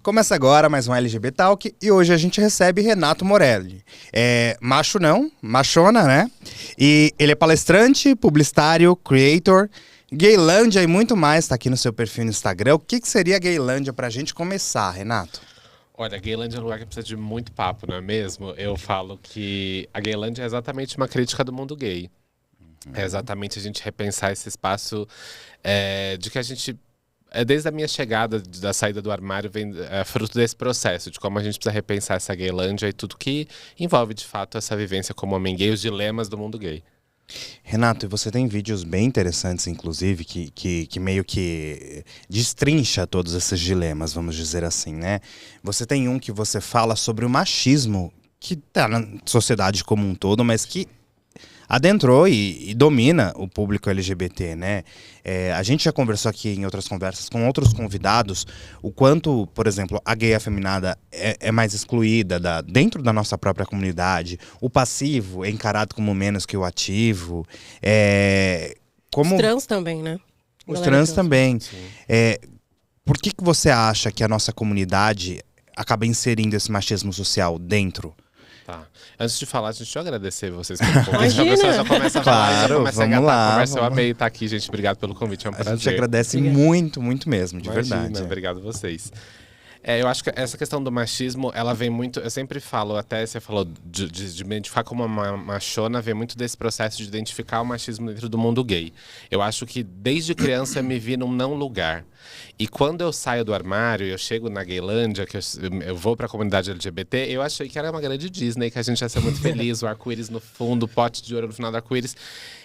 Começa agora mais um LGBT Talk e hoje a gente recebe Renato Morelli. É macho não, machona, né? E ele é palestrante, publicitário, creator, Gaylândia e muito mais, tá aqui no seu perfil no Instagram. O que seria Gaylândia pra gente começar, Renato? Olha, a Gaylândia é um lugar que precisa de muito papo, não é mesmo? Eu falo que a Gaylândia é exatamente uma crítica do mundo gay. É exatamente a gente repensar esse espaço de que a gente... desde a minha chegada, da saída do armário, vem fruto desse processo, de como a gente precisa repensar essa Gaylândia e tudo que envolve, de fato, essa vivência como homem gay, os dilemas do mundo gay. Renato, e você tem vídeos bem interessantes, inclusive, que meio que destrincha todos esses dilemas, vamos dizer assim, né? Você tem um que você fala sobre o machismo que tá na sociedade como um todo, mas que adentrou e domina o público LGBT, né? A gente já conversou aqui em outras conversas com outros convidados o quanto, por exemplo, a gay afeminada é mais excluída dentro da nossa própria comunidade. O passivo é encarado como menos que o ativo. Os trans também, né? Os trans também. Por que você acha que a nossa comunidade acaba inserindo esse machismo social dentro? Tá. Antes de falar, deixa eu agradecer vocês pelo convite. Imagina. A pessoa já começa a falar, Claro, já começa a vamos engatar lá, a conversa. Eu vamos. amei estar aqui, gente. Obrigado pelo convite, é um prazer. A gente agradece Obrigada. muito, muito mesmo, de Imagina, verdade. Obrigado a vocês. Eu acho que essa questão do machismo, ela vem muito... Eu sempre falo, até você falou de me identificar como uma machona, vem muito desse processo de identificar o machismo dentro do mundo gay. Eu acho que desde criança eu me vi num não lugar. E quando eu saio do armário, eu chego na Gaylândia, que eu vou pra comunidade LGBT, eu achei que era uma grande Disney, que a gente ia ser muito feliz, o arco-íris no fundo, o pote de ouro no final do arco-íris.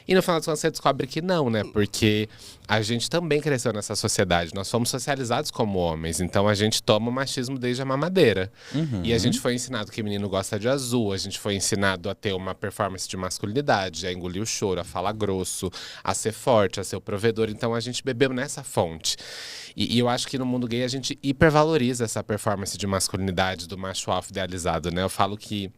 E no final das contas você descobre que não, né? Porque a gente também cresceu nessa sociedade. Nós fomos socializados como homens. Então a gente toma o machismo desde a mamadeira. E a gente foi ensinado que menino gosta de azul. A gente foi ensinado a ter uma performance de masculinidade, a engolir o choro, a falar grosso, a ser forte, a ser o provedor. Então a gente bebeu nessa fonte. E eu acho que no mundo gay a gente hipervaloriza essa performance de masculinidade, do macho alfa idealizado, né? Eu falo que...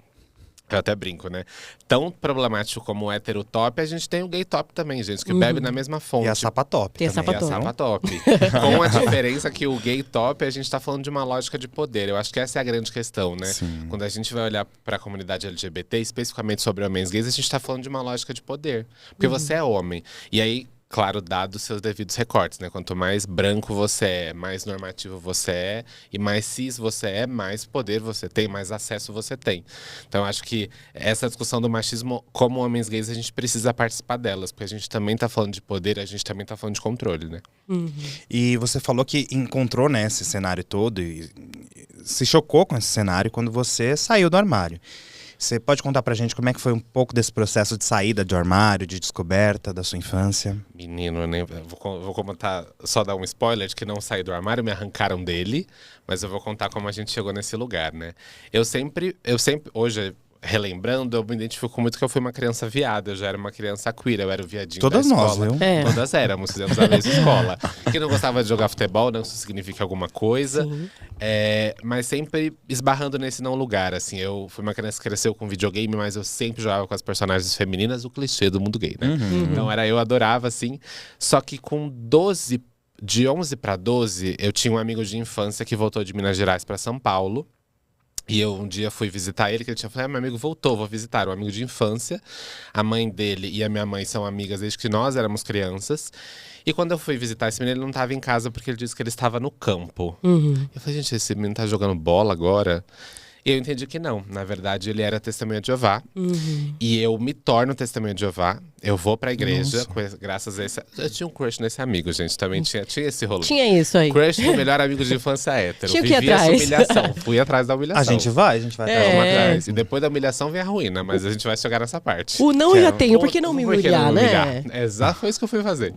Eu até brinco, né? Tão problemático como o hétero top, a gente tem o gay top também, gente, que bebe na mesma fonte. E a sapatop Tem a também. sapatop. E a sapatop. Com a diferença que o gay top, a gente tá falando de uma lógica de poder. Eu acho que essa é a grande questão, né? Sim. Quando a gente vai olhar pra comunidade LGBT, especificamente sobre homens gays, a gente tá falando de uma lógica de poder. Porque você é homem. E aí... Claro, dado os seus devidos recortes, né? Quanto mais branco você é, mais normativo você é, e mais cis você é, mais poder você tem, mais acesso você tem. Então, acho que essa discussão do machismo, como homens gays, a gente precisa participar delas, porque a gente também tá falando de poder, a gente também tá falando de controle, né? E você falou que encontrou, né, esse cenário todo e se chocou com esse cenário quando você saiu do armário. Você pode contar pra gente como é que foi um pouco desse processo de saída do armário, de descoberta da sua infância? Menino, eu nem vou comentar, só dar um spoiler de que não saí do armário, me arrancaram dele, mas eu vou contar como a gente chegou nesse lugar, né? Eu sempre, hoje, relembrando, eu me identifico muito que eu fui uma criança viada, eu já era uma criança queer, eu era o viadinho Todas da nós, escola. viu? É. Todas éramos, fizemos a mesma escola. Quem não gostava de jogar futebol, não, isso significa alguma coisa. Sim. Mas sempre esbarrando nesse não lugar, assim. Eu fui uma criança que cresceu com videogame, mas eu sempre jogava com as personagens femininas, o clichê do mundo gay, né? Então eu adorava, assim. Só que com 12, de 11 para 12, eu tinha um amigo de infância que voltou de Minas Gerais para São Paulo. E eu um dia fui visitar ele, que ele tinha falado, meu amigo voltou, vou visitar. Um amigo de infância, a mãe dele e a minha mãe são amigas desde que nós éramos crianças. E quando eu fui visitar esse menino, ele não estava em casa porque ele disse que ele estava no campo. Eu falei, gente, esse menino tá jogando bola agora? E eu entendi que não. Na verdade, ele era testemunha de Jeová. E eu me torno testemunha de Jeová. Eu vou pra igreja, graças a esse... Eu tinha um crush nesse amigo, gente. Também tinha esse rolê. Tinha isso aí. Crush do melhor amigo de infância hétero. Tinha que ir Vivi essa atrás. humilhação. Fui atrás da humilhação. A gente vai atrás. Vamos atrás. E depois da humilhação vem a ruína, mas a gente vai chegar nessa parte. O não Que eu já é- tenho, por que não me Por que não humilhar, me né? Exato, foi isso que eu fui fazer.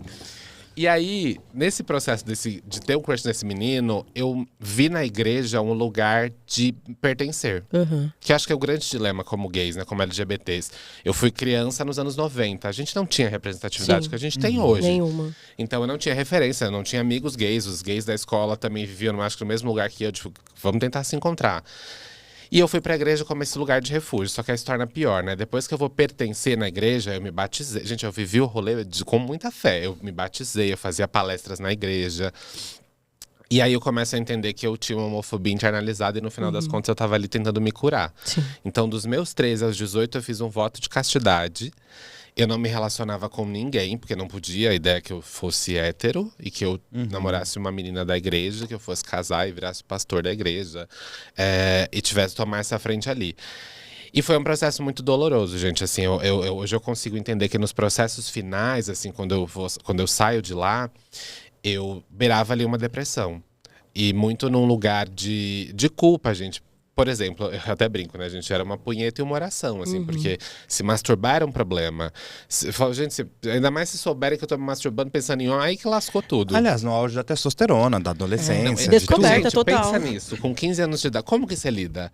E aí, nesse processo de ter um crush nesse menino, eu vi na igreja um lugar de pertencer. Que acho que é o grande dilema como gays, né? Como LGBTs. Eu fui criança nos anos 90. A gente não tinha representatividade Sim. que a gente tem hoje. Nenhuma. Então eu não tinha referência, eu não tinha amigos gays. Os gays da escola também viviam, acho que no mesmo lugar que eu. Tipo, vamos tentar se encontrar. E eu fui pra igreja como esse lugar de refúgio, só que aí se torna pior, né? Depois que eu vou pertencer na igreja, eu me batizei. Gente, eu vivi o rolê com muita fé. Eu me batizei, eu fazia palestras na igreja. E aí eu começo a entender que eu tinha uma homofobia internalizada e no final das contas eu tava ali tentando me curar. Sim. Então, dos meus 13 aos 18, eu fiz um voto de castidade. Eu não me relacionava com ninguém, porque não podia. A ideia é que eu fosse hétero e que eu namorasse uma menina da igreja, que eu fosse casar e virasse pastor da igreja. E tivesse tomar essa frente ali. E foi um processo muito doloroso, gente. Assim, hoje eu consigo entender que nos processos finais, assim, quando eu saio de lá, eu beirava ali uma depressão. E muito num lugar de culpa, gente. Por exemplo, eu até brinco, né, gente? Era uma punheta e uma oração, assim. Porque se masturbar era um problema. Gente, ainda mais se souberem que eu tô me masturbando pensando em aí que lascou tudo. Aliás, no auge da testosterona, da adolescência. Descoberta gente, total. Pensa nisso, com 15 anos de idade, como que você lida?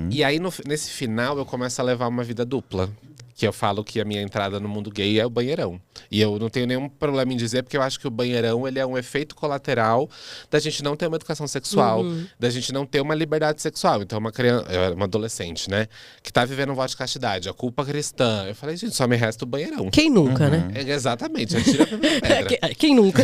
E aí, nesse final, eu começo a levar uma vida dupla. Que eu falo que a minha entrada no mundo gay é o banheirão. E eu não tenho nenhum problema em dizer, porque eu acho que o banheirão ele é um efeito colateral da gente não ter uma educação sexual, da gente não ter uma liberdade sexual. Então, uma criança, uma adolescente, né, que tá vivendo um voto de castidade, a culpa cristã. Eu falei, gente, só me resta o banheirão. Quem nunca, né? Exatamente, atira a primeira pedra. Quem nunca?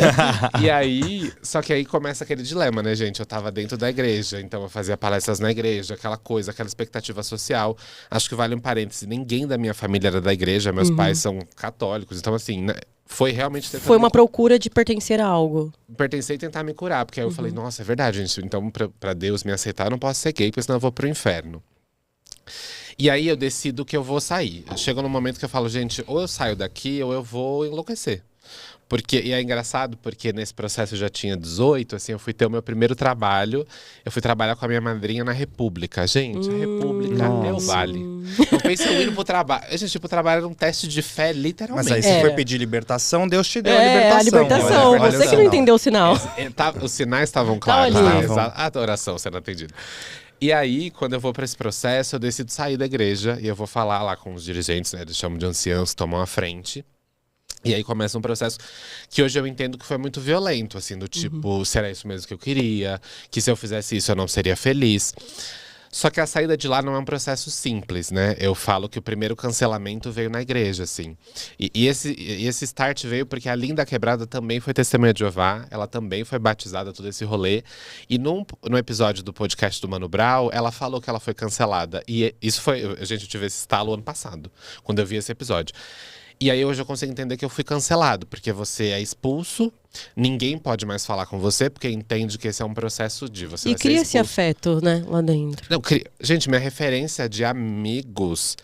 E aí, só que aí começa aquele dilema, né, gente? Eu tava dentro da igreja, então eu fazia palestras na igreja, aquela coisa, aquela expectativa social. Acho que vale um parêntese, ninguém da minha família era da igreja, meus pais são católicos, então assim, né, foi realmente… Foi uma procura de pertencer a algo. Pertencer e tentar me curar, porque aí eu falei, nossa, é verdade, gente, então pra Deus me aceitar eu não posso ser gay, porque senão eu vou pro inferno. E aí eu decido que eu vou sair. Chega num momento que eu falo, gente, ou eu saio daqui ou eu vou enlouquecer. E é engraçado, porque nesse processo eu já tinha 18, assim, eu fui ter o meu primeiro trabalho. Eu fui trabalhar com a minha madrinha na República. Gente, a República é o vale. Não pense eu indo pro trabalho. Gente, tipo, o trabalho era um teste de fé, literalmente. Mas aí você foi pedir libertação, Deus te deu a libertação. A libertação. Olha Você que não entendeu o sinal. Os sinais estavam claros. ali. A oração sendo atendida. E aí, quando eu vou para esse processo, eu decido sair da igreja. E eu vou falar lá com os dirigentes, né? Eles chamam de anciãos que tomam a frente. E aí começa um processo que hoje eu entendo que foi muito violento, assim, do tipo, será isso mesmo que eu queria? Que se eu fizesse isso eu não seria feliz. Só que a saída de lá não é um processo simples, né? Eu falo que o primeiro cancelamento veio na igreja, assim. E esse start veio porque a Linda Quebrada também foi testemunha de Jeová, ela também foi batizada, todo esse rolê. E no episódio do podcast do Mano Brown, ela falou que ela foi cancelada. E isso foi… Gente, eu tive esse estalo ano passado, quando eu vi esse episódio. E aí hoje eu consigo entender que eu fui cancelado, porque você é expulso, ninguém pode mais falar com você, porque entende que esse é um processo de você. E cria esse afeto, né, lá dentro. Não, gente, minha referência de amigos,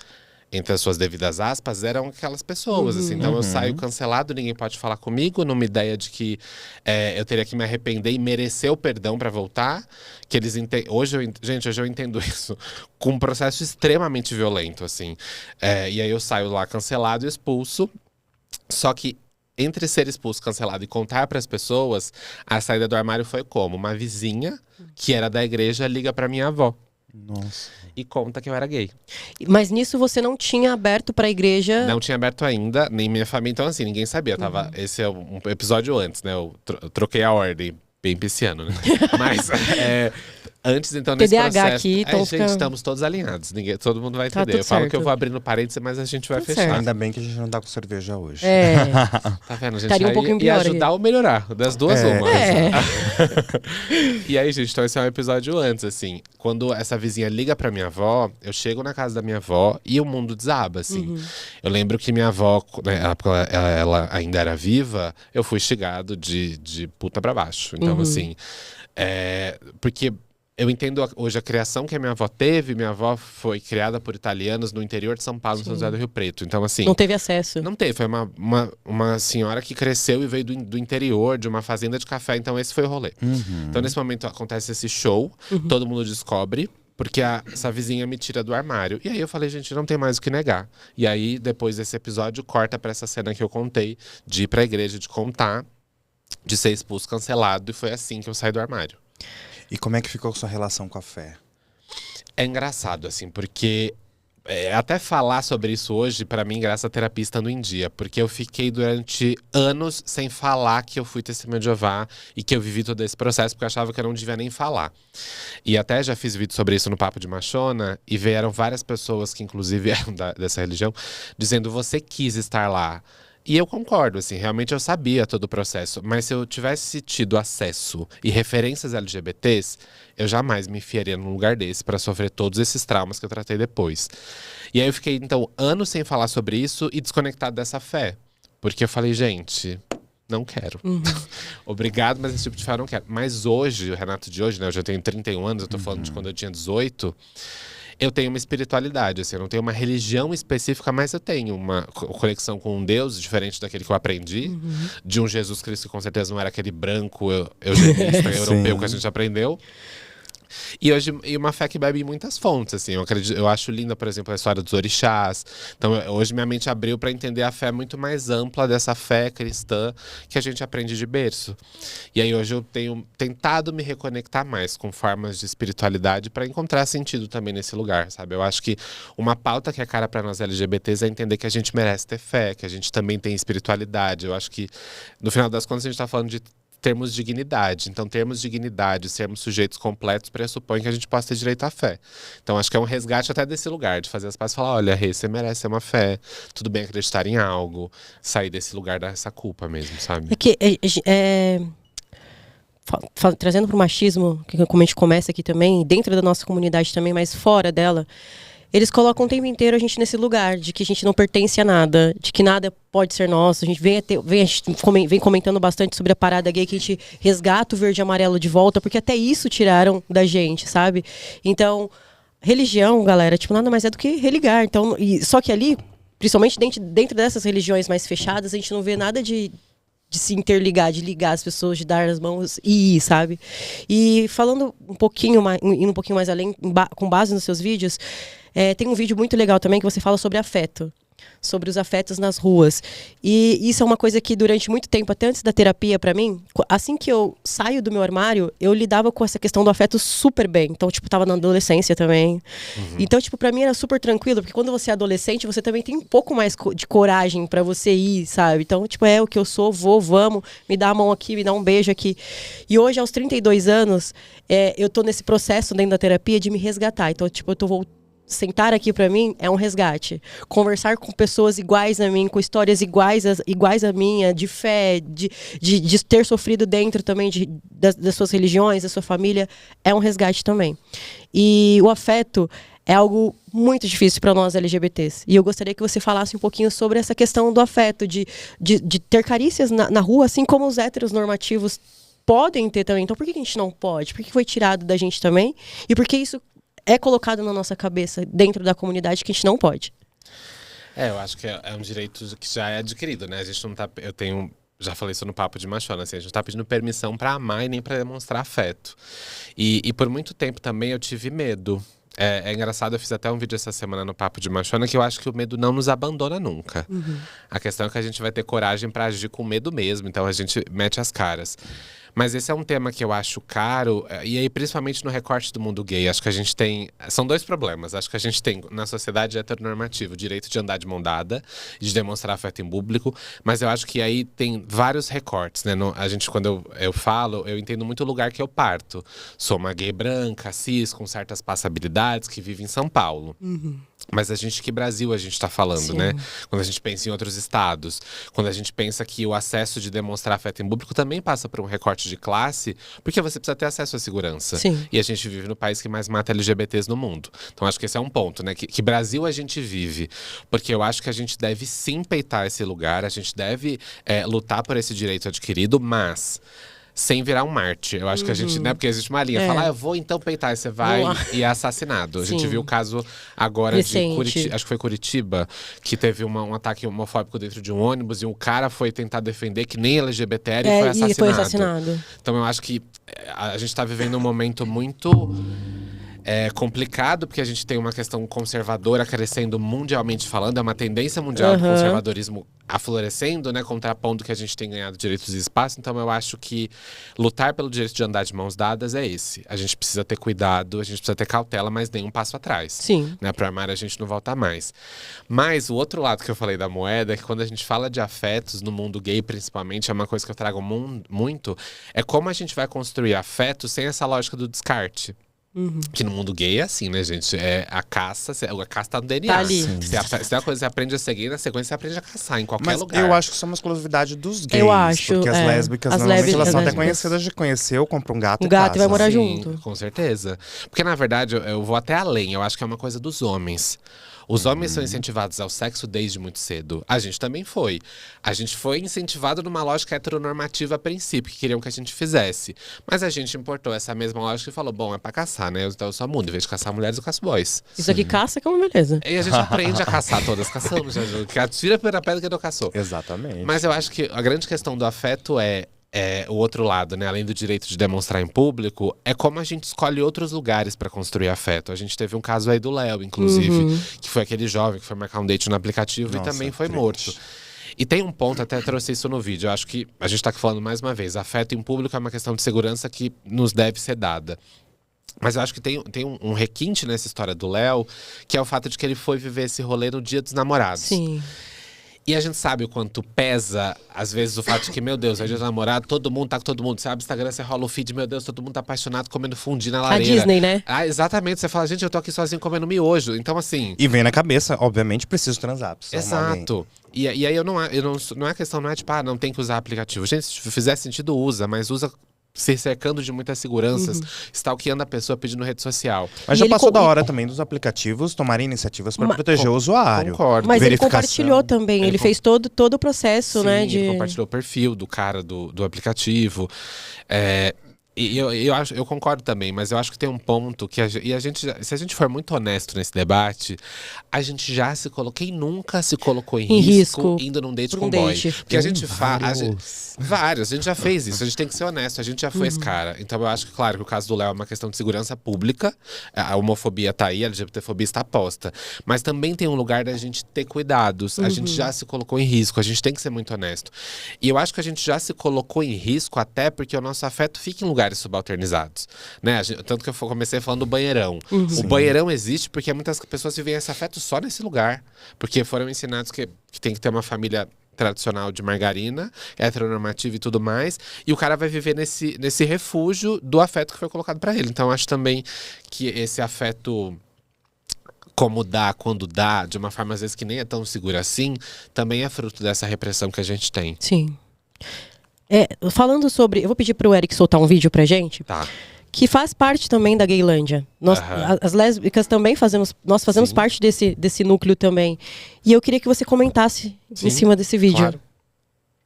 entre as suas devidas aspas, eram aquelas pessoas, assim. Então eu saio cancelado, ninguém pode falar comigo, numa ideia de que eu teria que me arrepender e merecer o perdão pra voltar. Que eles hoje eu entendo isso com um processo extremamente violento, assim. E aí eu saio lá cancelado e expulso. Só que entre ser expulso, cancelado e contar para as pessoas, a saída do armário foi como? Uma vizinha, que era da igreja, liga pra minha avó. Nossa. E conta que eu era gay. Mas nisso você não tinha aberto pra igreja? Não tinha aberto ainda, nem minha família. Então, assim, ninguém sabia. Esse é um episódio antes, né? Eu troquei a ordem. Bem pisciano, né? Mas, antes, então, nesse TDAH processo… aqui, então gente, estamos todos alinhados. Todo mundo vai entender. Tudo Eu falo certo. que eu vou abrindo parênteses, mas a gente vai fechar. certo. Ainda bem que a gente não tá com cerveja hoje. Tá vendo, gente? Estaria um pouquinho Ia pior ajudar aí. ou melhorar. Das duas, uma. É. E aí, gente, então esse é um episódio antes, assim. Quando essa vizinha liga pra minha avó, eu chego na casa da minha avó e o mundo desaba, assim. Eu lembro que minha avó, né, ela ainda era viva, eu fui instigado de puta pra baixo. Então, assim, porque eu entendo hoje a criação que a minha avó teve. Minha avó foi criada por italianos no interior de São Paulo, no São José do Rio Preto. Então, assim… Não teve acesso. Não teve, foi uma senhora que cresceu e veio do interior, de uma fazenda de café. Então esse foi o rolê. Então nesse momento acontece esse show, todo mundo descobre, porque essa vizinha me tira do armário. E aí eu falei, gente, não tem mais o que negar. E aí, depois desse episódio, corta pra essa cena que eu contei, de ir pra igreja, de contar, de ser expulso, cancelado. E foi assim que eu saí do armário. E como é que ficou sua relação com a fé? É engraçado, assim, porque… até falar sobre isso hoje, pra mim, graças à terapia estando em dia. Porque eu fiquei durante anos sem falar que eu fui testemunha de Jeová e que eu vivi todo esse processo, porque eu achava que eu não devia nem falar. E até já fiz vídeo sobre isso no Papo de Machona, e vieram várias pessoas que inclusive eram dessa religião, dizendo, você quis estar lá. E eu concordo, assim, realmente eu sabia todo o processo. Mas se eu tivesse tido acesso e referências LGBTs, eu jamais me enfiaria num lugar desse pra sofrer todos esses traumas que eu tratei depois. E aí eu fiquei, então, anos sem falar sobre isso e desconectado dessa fé. Porque eu falei, gente, não quero. Obrigado, mas esse tipo de fé eu não quero. Mas hoje, o Renato de hoje, né? Eu já tenho 31 anos, eu tô falando de quando eu tinha 18. Eu tenho uma espiritualidade, assim, eu não tenho uma religião específica, mas eu tenho uma conexão com um Deus diferente daquele que eu aprendi. De um Jesus Cristo que com certeza não era aquele branco eugenista europeu que a gente aprendeu. E hoje, e uma fé que bebe em muitas fontes, assim. Eu acho linda, por exemplo, a história dos orixás. Então, hoje minha mente abriu para entender a fé muito mais ampla dessa fé cristã que a gente aprende de berço. E aí hoje eu tenho tentado me reconectar mais com formas de espiritualidade para encontrar sentido também nesse lugar, sabe? Eu acho que uma pauta que é cara para nós LGBTs é entender que a gente merece ter fé, que a gente também tem espiritualidade. Eu acho que, no final das contas, a gente tá falando de termos dignidade. Então, termos dignidade, sermos sujeitos completos, pressupõe que a gente possa ter direito à fé. Então, acho que é um resgate até desse lugar, de fazer as pazes e falar, olha, Rê, você merece uma fé, tudo bem acreditar em algo, sair desse lugar dessa culpa mesmo, sabe? É que, trazendo para o machismo, que como a gente começa aqui também, dentro da nossa comunidade também, mas fora dela, eles colocam o tempo inteiro a gente nesse lugar, de que a gente não pertence a nada, de que nada pode ser nosso. A gente vem comentando bastante sobre a parada gay, que a gente resgata o verde e amarelo de volta, porque até isso tiraram da gente, sabe? Então, religião, galera, tipo, nada mais é do que religar. Então, só que ali, principalmente dentro dessas religiões mais fechadas, a gente não vê nada de se interligar, de ligar as pessoas, de dar as mãos e ir, sabe? E falando um pouquinho mais, indo um pouquinho mais além, com base nos seus vídeos, tem um vídeo muito legal também que você fala sobre afeto, sobre os afetos nas ruas. E isso é uma coisa que durante muito tempo, até antes da terapia pra mim, assim que eu saio do meu armário, eu lidava com essa questão do afeto super bem. Então, tipo, tava na adolescência também. Então, tipo, pra mim era super tranquilo, porque quando você é adolescente, você também tem um pouco mais de coragem pra você ir, sabe? Então, tipo, é o que eu sou, vamos, me dá a mão aqui, me dá um beijo aqui. E hoje, aos 32 anos, eu tô nesse processo dentro da terapia de me resgatar. Então, tipo, eu tô voltando. Sentar aqui pra mim é um resgate. Conversar com pessoas iguais a mim, com histórias iguais a minha, de fé, de ter sofrido dentro também das suas religiões, da sua família, é um resgate também. E o afeto é algo muito difícil para nós LGBTs. E eu gostaria que você falasse um pouquinho sobre essa questão do afeto, de ter carícias na rua, assim como os héteros normativos podem ter também. Então por que a gente não pode? Por que foi tirado da gente também? E por que isso é colocado na nossa cabeça, dentro da comunidade, que a gente não pode? Eu acho que é um direito que já é adquirido, né? A gente não tá. Já falei isso no Papo de Machona, assim, a gente não tá pedindo permissão pra amar e nem pra demonstrar afeto. E por muito tempo também eu tive medo. É engraçado, eu fiz até um vídeo essa semana no Papo de Machona que eu acho que o medo não nos abandona nunca. A questão é que a gente vai ter coragem pra agir com medo mesmo, então a gente mete as caras. Mas esse é um tema que eu acho caro, e aí principalmente no recorte do mundo gay. Acho que a gente tem. São dois problemas. Acho que a gente tem, na sociedade heteronormativa, o direito de andar de mão dada, de demonstrar afeto em público, mas eu acho que aí tem vários recortes, né? Quando eu falo, eu entendo muito o lugar que eu parto. Sou uma gay branca, cis, com certas passabilidades, que vive em São Paulo. Mas que Brasil a gente tá falando, né? Quando a gente pensa em outros estados, quando a gente pensa que o acesso de demonstrar afeto em público também passa por um recorte de classe, porque você precisa ter acesso à segurança. E a gente vive no país que mais mata LGBTs no mundo. Então acho que esse é um ponto, né? Que Brasil a gente vive? Porque eu acho que a gente deve sim peitar esse lugar, a gente deve lutar por esse direito adquirido, mas sem virar um mártir. Eu acho que a gente, né? Porque existe uma linha. Fala, eu vou então peitar. E você vai e é assassinado. A gente viu o caso agora recente. De Curitiba, acho que foi Curitiba, que teve um ataque homofóbico dentro de um ônibus e um cara foi tentar defender que nem LGBT era e foi assassinado. E foi assassinado. Então eu acho que a gente tá vivendo um momento muito complicado, porque a gente tem uma questão conservadora crescendo mundialmente falando, é uma tendência mundial de conservadorismo aflorescendo, né, contrapondo que a gente tem ganhado direitos e espaço. Então eu acho que lutar pelo direito de andar de mãos dadas é esse. A gente precisa ter cuidado, a gente precisa ter cautela, mas nem um passo atrás. Né, pro armário a gente não volta mais. Mas o outro lado que eu falei da moeda é que quando a gente fala de afetos, no mundo gay principalmente, é uma coisa que eu trago muito, é como a gente vai construir afeto sem essa lógica do descarte. Que no mundo gay é assim, né, gente? É a caça tá no DNA. Tá ali. Se é uma coisa que você aprende a seguir, na sequência você aprende a caçar em qualquer Mas lugar. eu acho que isso é uma exclusividade dos gays. Eu acho, porque as lésbicas, normalmente, elas são até lésbicas. conhecidas de conhecer ou compra um gato Um e gato casa. vai morar Sim, junto. com certeza. Porque, na verdade, eu vou até além. Eu acho que é uma coisa dos homens. Os homens são incentivados ao sexo desde muito cedo. A gente também foi. A gente foi incentivado numa lógica heteronormativa a princípio, que queriam que a gente fizesse. Mas a gente importou essa mesma lógica e falou, bom, é pra caçar, né? Então eu sou mundo. Em vez de caçar mulheres, eu caço boys. Isso aqui caça que é uma beleza. E a gente aprende a caçar, todas caçamos. Que atira a primeira pedra que não caçou. Exatamente. Mas eu acho que a grande questão do afeto é o outro lado, né? Além do direito de demonstrar em público, é como a gente escolhe outros lugares pra construir afeto. A gente teve um caso aí do Léo, inclusive, que foi aquele jovem que foi marcar um date no aplicativo Nossa, e também foi triste. morto. E tem um ponto, até trouxe isso no vídeo. Eu acho que a gente tá aqui falando mais uma vez: afeto em público é uma questão de segurança que nos deve ser dada. Mas eu acho que tem um requinte nessa história do Léo, que é o fato de que ele foi viver esse rolê no Dia dos Namorados. Sim. E a gente sabe o quanto pesa, às vezes, o fato de que, meu Deus, é dia do namorado, todo mundo tá com todo mundo. Você abre o Instagram, você rola o feed, meu Deus, todo mundo tá apaixonado comendo fundi na A lareira. Disney, né? Ah, exatamente. Você fala, gente, eu tô aqui sozinho comendo miojo. Então, assim. E vem na cabeça, obviamente, preciso transar. preciso arrumar alguém. Exato. E aí não é questão, não é tipo, não tem que usar aplicativo. Gente, se fizer sentido, usa, mas usa se cercando de muitas seguranças, stalkeando a pessoa, pedindo rede social. Mas E já ele passou da hora também dos aplicativos tomarem iniciativas para proteger o usuário. Concordo. Mas ele Verificação. compartilhou também, ele fez todo o processo, Sim, né? ele compartilhou o perfil do cara do aplicativo. E eu concordo também, mas eu acho que tem um ponto que se a gente for muito honesto nesse debate, a gente já se colocou. Quem nunca se colocou em risco indo num date por com um boy? date. Porque a gente faz. Vários, a gente já fez isso, a gente tem que ser honesto, a gente já foi esse cara. Então eu acho que, claro, que o caso do Léo é uma questão de segurança pública, a homofobia tá aí, a LGBTfobia está posta. Mas também tem um lugar da gente ter cuidados. A gente já se colocou em risco, a gente tem que ser muito honesto. E eu acho que a gente já se colocou em risco até porque o nosso afeto fica em lugares subalternizados, né? Tanto que eu comecei falando do banheirão. O banheirão existe porque muitas pessoas vivem esse afeto só nesse lugar. Porque foram ensinados que tem que ter uma família tradicional de margarina, heteronormativa e tudo mais, e o cara vai viver nesse refúgio do afeto que foi colocado pra ele. Então eu acho também que esse afeto, como dá, quando dá, de uma forma às vezes que nem é tão segura assim, também é fruto dessa repressão que a gente tem. Sim. Falando sobre. Eu vou pedir pro Eric soltar um vídeo pra gente. Tá. Que faz parte também da Gaylândia. As lésbicas também nós fazemos Sim. parte desse núcleo também. E eu queria que você comentasse em cima desse vídeo. Claro.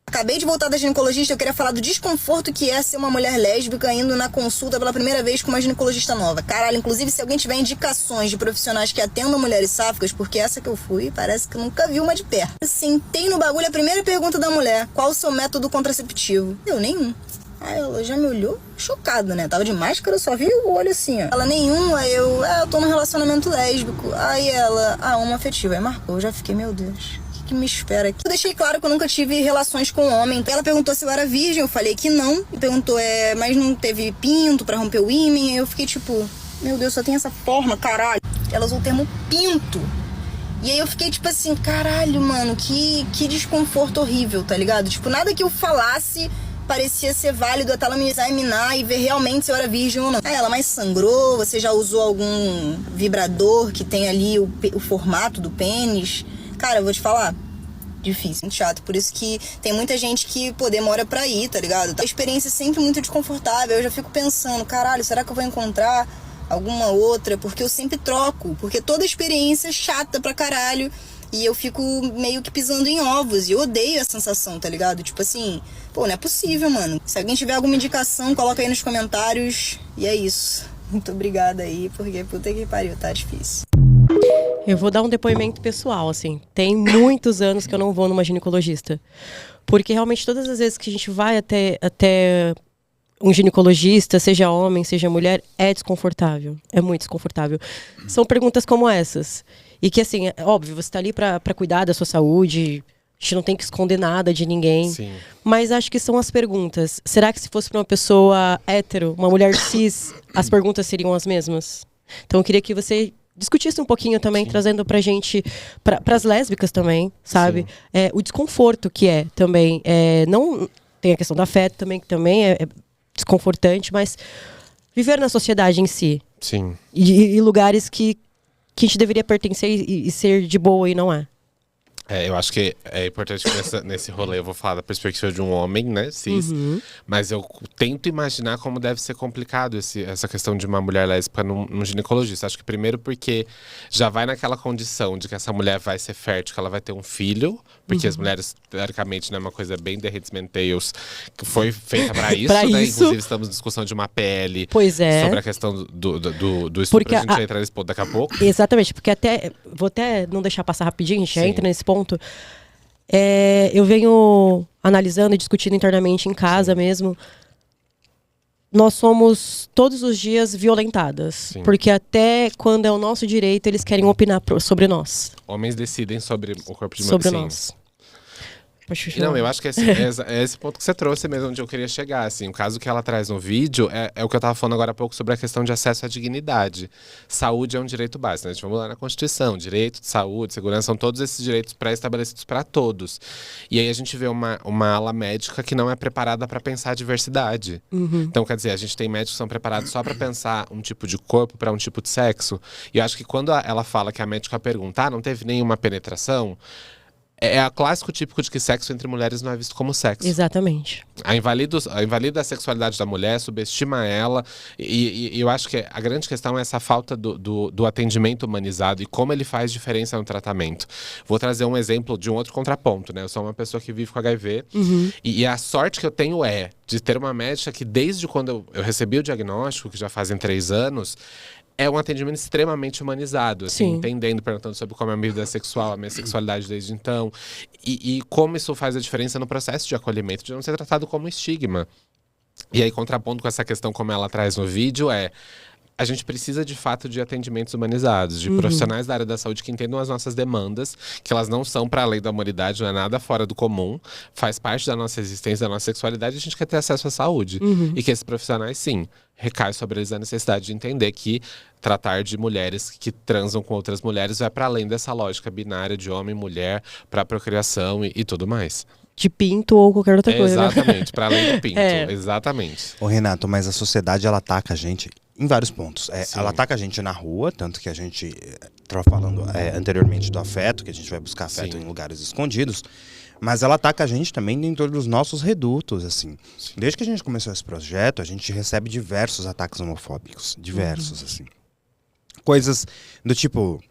Acabei de voltar da ginecologista, eu queria falar do desconforto que é ser uma mulher lésbica indo na consulta pela primeira vez com uma ginecologista nova. Caralho, inclusive se alguém tiver indicações de profissionais que atendam mulheres sáficas, porque essa que eu fui, parece que eu nunca vi uma de perto. Sentei no bagulho, a primeira pergunta da mulher: qual o seu método contraceptivo? Eu, nenhum. Aí ela já me olhou chocada, né? Tava de máscara, eu só vi o olho assim, ó. Ela, nenhum. Aí eu tô num relacionamento lésbico. Aí ela, uma afetiva. Aí marcou, eu já fiquei, meu Deus, o que me espera aqui? Eu deixei claro que eu nunca tive relações com homem. Ela perguntou se eu era virgem, eu falei que não. E perguntou, mas não teve pinto pra romper o ímen? Aí eu fiquei tipo, meu Deus, só tem essa forma, caralho. Ela usou o termo pinto. E aí eu fiquei tipo assim, caralho, mano, que desconforto horrível, tá ligado? Tipo, nada que eu falasse parecia ser válido até ela me examinar e ver realmente se eu era virgem ou não. Aí ela, mas sangrou? Você já usou algum vibrador que tem ali o formato do pênis? Cara, eu vou te falar, difícil, muito chato. Por isso que tem muita gente que, demora pra ir, tá ligado? A experiência é sempre muito desconfortável. Eu já fico pensando, caralho, será que eu vou encontrar alguma outra? Porque eu sempre troco. Porque toda experiência é chata pra caralho. E eu fico meio que pisando em ovos. E eu odeio a sensação, tá ligado? Tipo assim, não é possível, mano. Se alguém tiver alguma indicação, coloca aí nos comentários. E é isso. Muito obrigada aí, porque puta que pariu, tá difícil. Eu vou dar um depoimento pessoal, assim. Tem muitos anos que eu não vou numa ginecologista. Porque realmente todas as vezes que a gente vai até um ginecologista, seja homem, seja mulher, é desconfortável. É muito desconfortável. São perguntas como essas. E que, assim, é óbvio, você tá ali pra cuidar da sua saúde. A gente não tem que esconder nada de ninguém. Sim. Mas acho que são as perguntas. Será que se fosse pra uma pessoa hétero, uma mulher cis, as perguntas seriam as mesmas? Então eu queria que você discutisse um pouquinho também, trazendo pra gente, pras lésbicas também, sabe? O desconforto que é também. Não tem a questão do afeto também, que também é desconfortante, mas viver na sociedade em si. Sim. E lugares que a gente deveria pertencer e ser de boa e não é. Eu acho que é importante que nesse rolê eu vou falar da perspectiva de um homem, né, cis. Mas eu tento imaginar como deve ser complicado essa questão de uma mulher lésbica num ginecologista. Acho que primeiro porque já vai naquela condição de que essa mulher vai ser fértil, que ela vai ter um filho. Porque as mulheres, teoricamente, né, uma coisa bem The Handmaid's Tales, que foi feita pra isso, Pra né? isso. Inclusive estamos em discussão de uma PL Pois é. sobre a questão do estupro. Porque a gente vai entrar nesse ponto daqui a pouco. Exatamente, porque vou até não deixar passar rapidinho, a gente já Sim. entra nesse ponto. Eu venho analisando e discutindo internamente em casa mesmo. Nós somos todos os dias violentadas. Sim. Porque até quando é o nosso direito, eles querem opinar sobre nós. Homens decidem sobre o corpo de mulher. Sobre Sim. nós. Não, eu acho que é esse ponto que você trouxe mesmo, onde eu queria chegar, assim. O caso que ela traz no vídeo é o que eu tava falando agora há pouco sobre a questão de acesso à dignidade. Saúde é um direito básico, né? A gente vamos lá na Constituição, direito de saúde, segurança, são todos esses direitos pré-estabelecidos para todos. E aí a gente vê uma ala médica que não é preparada para pensar a diversidade. Então, quer dizer, a gente tem médicos que são preparados só para pensar um tipo de corpo para um tipo de sexo. E eu acho que quando ela fala que a médica pergunta, não teve nenhuma penetração, é o clássico típico de que sexo entre mulheres não é visto como sexo. Exatamente. Invalida a sexualidade da mulher, subestima ela. E eu acho que a grande questão é essa falta do atendimento humanizado e como ele faz diferença no tratamento. Vou trazer um exemplo de um outro contraponto, né? Eu sou uma pessoa que vive com HIV. E a sorte que eu tenho é de ter uma médica que desde quando eu recebi o diagnóstico, que já fazem 3 anos, é um atendimento extremamente humanizado, assim, Sim. entendendo, perguntando sobre como é a minha vida sexual, a minha sexualidade desde então. E como isso faz a diferença no processo de acolhimento, de não ser tratado como estigma. E aí, contrapondo com essa questão como ela traz no vídeo, a gente precisa de fato de atendimentos humanizados, de profissionais da área da saúde que entendam as nossas demandas, que elas não são para a lei da humanidade, não é nada fora do comum, faz parte da nossa existência, da nossa sexualidade, a gente quer ter acesso à saúde. E que esses profissionais, sim, recai sobre eles a necessidade de entender que tratar de mulheres que transam com outras mulheres vai para além dessa lógica binária de homem e mulher para procriação e tudo mais. De pinto ou qualquer outra coisa, né? Exatamente, para além do pinto, exatamente. Ô, Renato, mas a sociedade, ela ataca a gente em vários pontos. Sim. Ela ataca a gente na rua, tanto que a gente estava falando anteriormente do afeto, que a gente vai buscar afeto Sim. em lugares escondidos. Mas ela ataca a gente também dentro dos nossos redutos, assim. Sim. Desde que a gente começou esse projeto, a gente recebe diversos ataques homofóbicos. Diversos, assim. Coisas do tipo...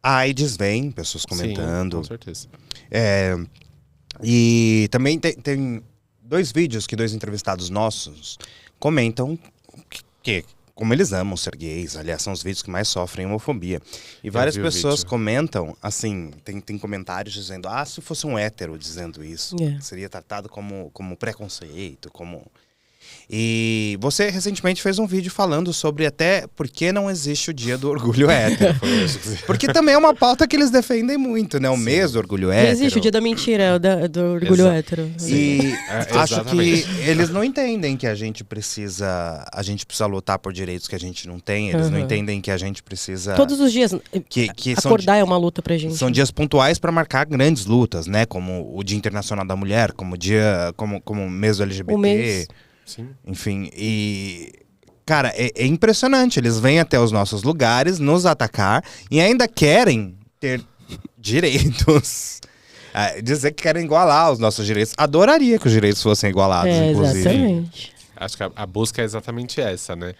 a AIDS vem, pessoas comentando. Sim, com certeza. E também tem 2 vídeos que 2 entrevistados nossos comentam que como eles amam ser gays, aliás, são os vídeos que mais sofrem homofobia. E várias vi o pessoas vídeo. comentam, assim, tem comentários dizendo, se fosse um hétero dizendo isso, seria tratado como preconceito, como... E você recentemente fez um vídeo falando sobre até por que não existe o dia do orgulho hétero. Porque também é uma pauta que eles defendem muito, né? O mês do orgulho Não hétero. existe o dia da mentira, do orgulho hétero. E acho que exatamente. eles não entendem que a gente precisa lutar por direitos que a gente não tem. Eles não entendem que a gente precisa... Todos os dias. que Acordar é uma luta pra gente. São dias pontuais para marcar grandes lutas, né? Como o Dia Internacional da Mulher, como o mês do LGBT. O mês. Sim. Enfim, e... Cara, é impressionante. Eles vêm até os nossos lugares, nos atacar e ainda querem ter direitos. Dizer que querem igualar os nossos direitos. Adoraria que os direitos fossem igualados, inclusive. Exatamente. Acho que a busca é exatamente essa, né?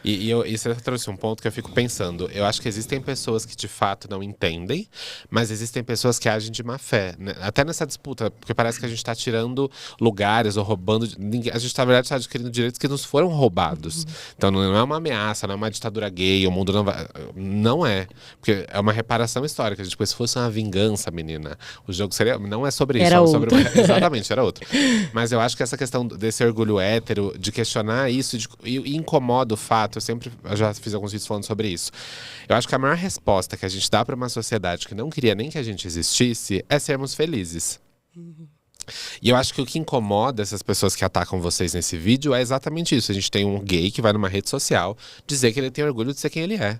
E você trouxe um ponto que eu fico pensando. Eu acho que existem pessoas que de fato não entendem, mas existem pessoas que agem de má fé, né? Até nessa disputa, porque parece que a gente está tirando lugares ou roubando. A gente, na verdade, está adquirindo direitos que nos foram roubados. Então não é uma ameaça, não é uma ditadura gay, o mundo não vai. Não é. Porque é uma reparação histórica. Tipo, se fosse uma vingança, menina, o jogo seria. Não é sobre isso, Era é sobre outro. exatamente, era outro. Mas eu acho que essa questão desse orgulho hétero, de questionar isso, e incomoda o fato. Eu já fiz alguns vídeos falando sobre isso. Eu acho que a maior resposta que a gente dá para uma sociedade que não queria nem que a gente existisse é sermos felizes. E eu acho que o que incomoda essas pessoas que atacam vocês nesse vídeo é exatamente isso. A gente tem um gay que vai numa rede social dizer que ele tem orgulho de ser quem ele é.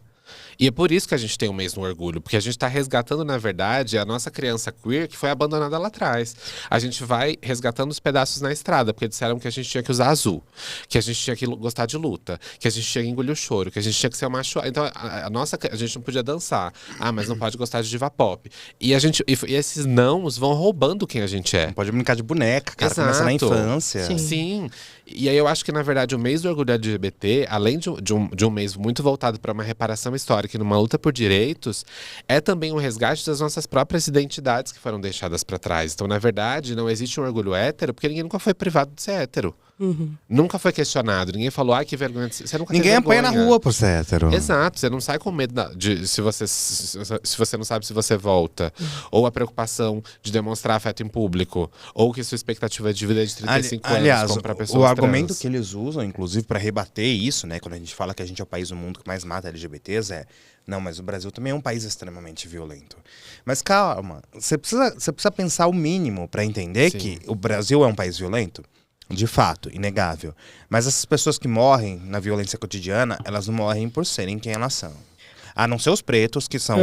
E é por isso que a gente tem o mesmo orgulho, porque a gente tá resgatando, na verdade, a nossa criança queer que foi abandonada lá atrás. A gente vai resgatando os pedaços na estrada, porque disseram que a gente tinha que usar azul, que a gente tinha que gostar de luta, que a gente tinha que engolir o choro, que a gente tinha que ser macho. Então, a gente não podia dançar. Ah, mas não pode gostar de diva pop. E esses nãos vão roubando quem a gente é. Não pode brincar de boneca, cara. Exato. Começa na infância. Sim. E aí eu acho que, na verdade, o mês do orgulho LGBT, além de um mês muito voltado para uma reparação histórica e numa luta por direitos, é também um resgate das nossas próprias identidades que foram deixadas para trás. Então, na verdade, não existe um orgulho hétero, porque ninguém nunca foi privado de ser hétero. Nunca foi questionado. Ninguém falou, ai, que vergonha. Você nunca Ninguém teve apanha na vergonha. rua por ser hétero. Exato, você não sai com medo se você não sabe se você volta. Ou a preocupação de demonstrar afeto em público. Ou que sua expectativa de vida é de 35 Aliás, anos, como pra pessoas o argumento trans. que eles usam, inclusive, para rebater isso, né? Quando a gente fala que a gente é o país do mundo que mais mata LGBTs, não, mas o Brasil também é um país extremamente violento. Mas calma, você precisa pensar o mínimo para entender Sim. que o Brasil é um país violento. De fato, inegável. Mas essas pessoas que morrem na violência cotidiana, elas não morrem por serem quem elas são. A não ser os pretos, que são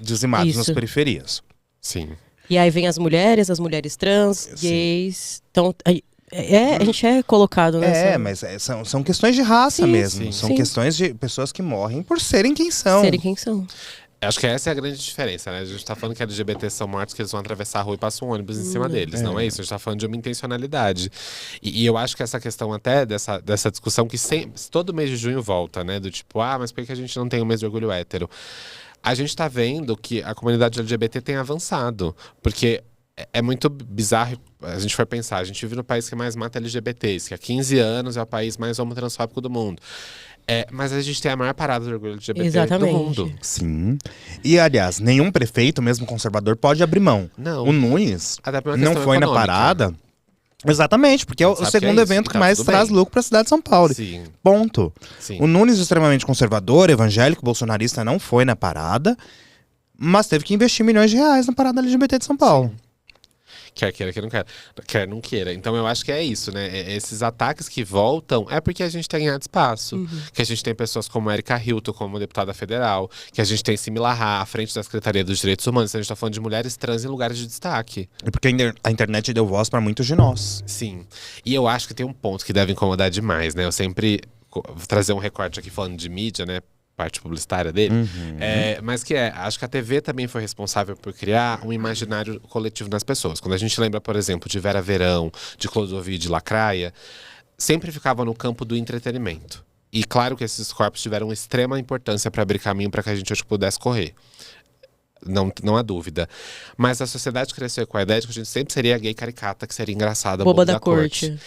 dizimados nas isso. periferias. Sim. E aí vem as mulheres trans, gays. Então, a gente é colocado nessa... Mas são questões de raça Sim, mesmo. sim. São Sim. questões de pessoas que morrem por serem quem são. serem quem são. Acho que essa é a grande diferença, né? A gente tá falando que LGBT são mortos, que eles vão atravessar a rua e passa um ônibus em cima deles. Não é isso, a gente tá falando de uma intencionalidade. E eu acho que essa questão até dessa discussão que todo mês de junho volta, né? Do tipo, mas por que a gente não tem o mês de orgulho hétero? A gente tá vendo que a comunidade LGBT tem avançado. Porque é muito bizarro, a gente for pensar, a gente vive no país que mais mata LGBTs, que há 15 anos é o país mais homotransfóbico do mundo. Mas a gente tem a maior parada do orgulho LGBT Exatamente. do mundo. Sim. E, aliás, nenhum prefeito, mesmo conservador, pode abrir mão. Não. O Nunes Até por uma não questão foi na econômica. parada. Exatamente, porque é o Sabe que segundo é isso, evento e que tá mais tudo traz bem. lucro para a cidade de São Paulo. Sim, Ponto. sim. O Nunes, extremamente conservador, evangélico, bolsonarista, não foi na parada, mas teve que investir milhões de reais na parada LGBT de São Paulo. Quer queira, quer não queira. Quer não queira. Então eu acho que é isso, né? Esses ataques que voltam é porque a gente tem ganhado espaço. Que a gente tem pessoas como a Erika Hilton, como deputada federal. Que a gente tem Simila Ra, à frente da Secretaria dos Direitos Humanos. A gente tá falando de mulheres trans em lugares de destaque. E porque a internet deu voz para muitos de nós. Sim. E eu acho que tem um ponto que deve incomodar demais, né? Eu sempre vou trazer um recorte aqui falando de mídia, né? Parte publicitária dele, mas acho que a TV também foi responsável por criar um imaginário coletivo nas pessoas. Quando a gente lembra, por exemplo, de Vera Verão, de Clodovil e de Lacraia, sempre ficava no campo do entretenimento. E claro que esses corpos tiveram extrema importância para abrir caminho para que a gente hoje pudesse correr. Não há dúvida. Mas a sociedade cresceu com a ideia de que a gente sempre seria gay caricata, que seria engraçada, Boba da corte.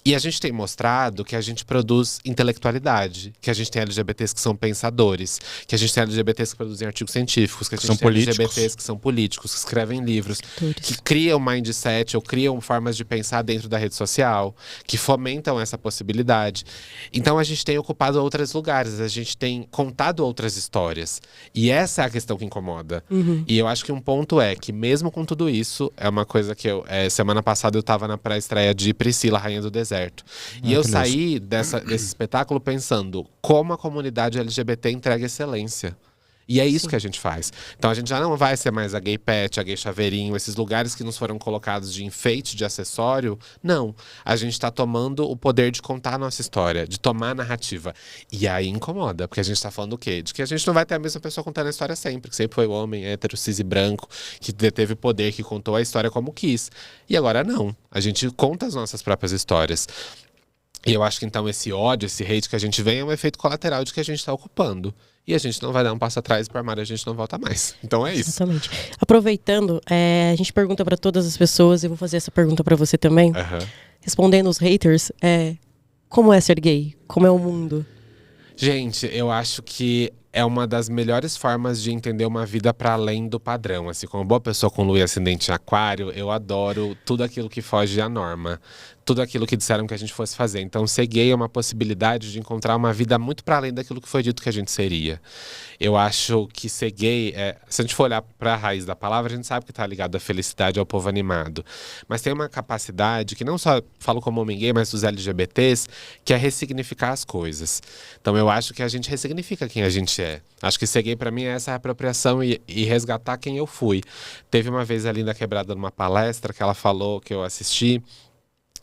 E a gente tem mostrado que a gente produz intelectualidade, que a gente tem LGBTs que são pensadores, que a gente tem LGBTs que produzem artigos científicos, que a gente São tem políticos. LGBTs que são políticos, que escrevem livros, Escritores. que criam mindset ou criam formas de pensar dentro da rede social, que fomentam essa possibilidade. Então a gente tem ocupado outros lugares, a gente tem contado outras histórias. E essa é a questão que incomoda. E eu acho que um ponto é que, mesmo com tudo isso, é uma coisa que semana passada eu tava na pré-estreia de Priscila, Rainha do Deserto. E eu saí desse espetáculo pensando como a comunidade LGBT entrega excelência. E é isso que a gente faz. Então a gente já não vai ser mais a gay pet, a gay chaveirinho, esses lugares que nos foram colocados de enfeite, de acessório. Não. A gente tá tomando o poder de contar a nossa história, de tomar a narrativa. E aí incomoda, porque a gente tá falando o quê? De que a gente não vai ter a mesma pessoa contando a história sempre. Que sempre foi o homem hétero, cis e branco, que deteve o poder, que contou a história como quis. E agora não. A gente conta as nossas próprias histórias. E eu acho que então esse ódio, esse hate que a gente vem é um efeito colateral de que a gente tá ocupando. E a gente não vai dar um passo atrás para armário, a gente não volta mais. Então é isso. Exatamente. Aproveitando, a gente pergunta para todas as pessoas, eu vou fazer essa pergunta para você também. Respondendo os haters, como é ser gay? Como é o mundo? Gente, eu acho que é uma das melhores formas de entender uma vida para além do padrão. Assim, como boa pessoa com lua e ascendente em aquário, eu adoro tudo aquilo que foge à norma. tudo aquilo que disseram que a gente fosse fazer. Então, ser gay é uma possibilidade de encontrar uma vida muito para além daquilo que foi dito que a gente seria. Eu acho que ser gay, se a gente for olhar para a raiz da palavra, a gente sabe que está ligado à felicidade, ao povo animado. Mas tem uma capacidade que não só falo como homem gay, mas dos LGBTs, que é ressignificar as coisas. Então, eu acho que a gente ressignifica quem a gente é. Acho que ser gay para mim é essa apropriação e resgatar quem eu fui. Teve uma vez a Linda Quebrada numa palestra que ela falou, que eu assisti,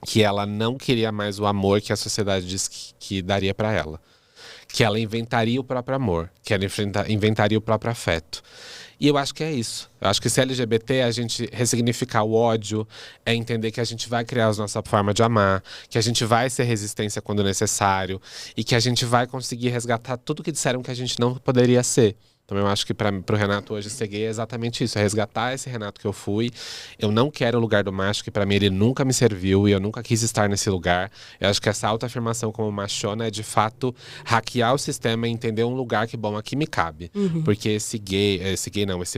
que ela não queria mais o amor que a sociedade diz que daria para ela. Que ela inventaria o próprio amor, que ela inventaria o próprio afeto. E eu acho que é isso. Eu acho que ser LGBT é a gente ressignificar o ódio, é entender que a gente vai criar a nossa forma de amar, que a gente vai ser resistência quando necessário e que a gente vai conseguir resgatar tudo que disseram que a gente não poderia ser. Então eu acho que pro Renato hoje ser gay é exatamente isso, é resgatar esse Renato que eu fui. Eu não quero o lugar do macho, que pra mim ele nunca me serviu e eu nunca quis estar nesse lugar. Eu acho que essa autoafirmação como machona é de fato hackear o sistema e entender um lugar que, bom, aqui me cabe. Porque esse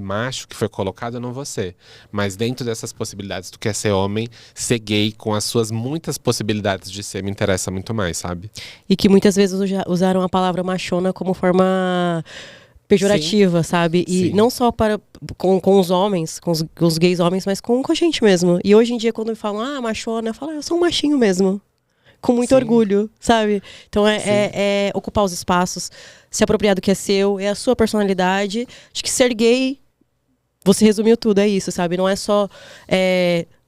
macho que foi colocado eu não vou ser. Mas dentro dessas possibilidades tu quer ser homem, ser gay com as suas muitas possibilidades de ser me interessa muito mais, sabe? E que muitas vezes usaram a palavra machona como forma pejorativa, sim, sabe? E sim, não só com os homens, com os gays homens, mas com a gente mesmo. E hoje em dia, quando falam, machona, eu falo, eu sou um machinho mesmo. Com muito sim, orgulho, sabe? Então é ocupar os espaços, se apropriar do que é seu, é a sua personalidade. Acho que ser gay, você resumiu tudo, é isso, sabe? Não é só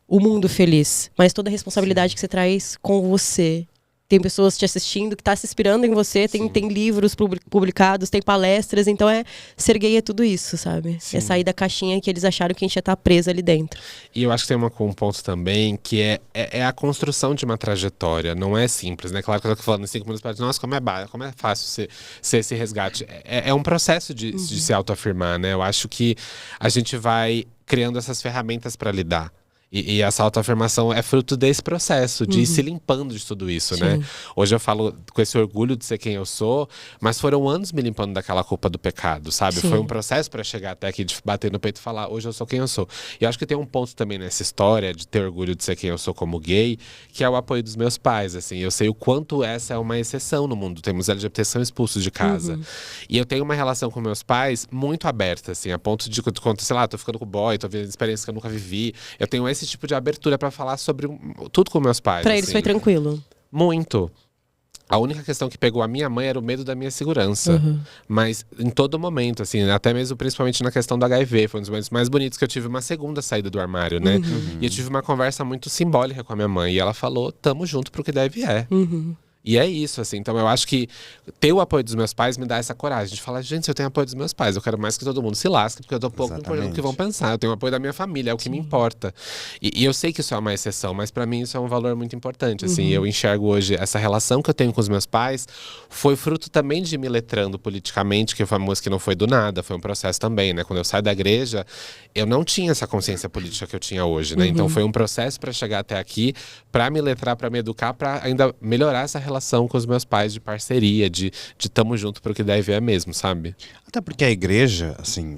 o mundo feliz, mas toda a responsabilidade sim, que você traz com você. Tem pessoas te assistindo, que tá se inspirando em você, tem livros publicados, tem palestras, então ser gay é tudo isso, sabe? Sim. É sair da caixinha que eles acharam que a gente ia estar preso ali dentro. E eu acho que tem um ponto também, que é a construção de uma trajetória, não é simples, né? Claro que eu tô falando em 5 minutos, para nossa, como é fácil ser esse resgate. É um processo de se autoafirmar, né? Eu acho que a gente vai criando essas ferramentas para lidar. E essa autoafirmação é fruto desse processo, de ir se limpando de tudo isso, sim, né? Hoje eu falo com esse orgulho de ser quem eu sou, mas foram anos me limpando daquela culpa do pecado, sabe? Sim. Foi um processo para chegar até aqui, de bater no peito e falar, hoje eu sou quem eu sou. E eu acho que tem um ponto também nessa história de ter orgulho de ser quem eu sou como gay, que é o apoio dos meus pais, assim. Eu sei o quanto essa é uma exceção no mundo. Temos LGBT que são expulsos de casa. E eu tenho uma relação com meus pais muito aberta, assim, a ponto de quando, sei lá, tô ficando com o boy, tô vivendo experiências que eu nunca vivi. Eu tenho esse tipo de abertura pra falar sobre tudo com meus pais. Pra assim. Eles foi tranquilo? Muito. A única questão que pegou a minha mãe era o medo da minha segurança. Mas em todo momento, assim, até mesmo principalmente na questão do HIV, foi um dos momentos mais bonitos que eu tive uma segunda saída do armário, né? E eu tive uma conversa muito simbólica com a minha mãe. E ela falou, tamo junto pro que deve é. E é isso, assim. Então eu acho que ter o apoio dos meus pais me dá essa coragem de falar, gente, se eu tenho apoio dos meus pais, eu quero mais que todo mundo se lasque, porque eu tô pouco importando o que vão pensar. Eu tenho o apoio da minha família, é o que me importa. E eu sei que isso é uma exceção, mas pra mim isso é um valor muito importante, assim. Eu enxergo hoje essa relação que eu tenho com os meus pais foi fruto também de me letrando politicamente, que foi uma música que não foi do nada, foi um processo também, né? Quando eu saio da igreja, eu não tinha essa consciência política que eu tinha hoje, né? Então foi um processo pra chegar até aqui, pra me letrar, pra me educar, pra ainda melhorar essa relação com os meus pais de parceria, de tamo junto pro que deve é mesmo, sabe? Até porque a igreja, assim,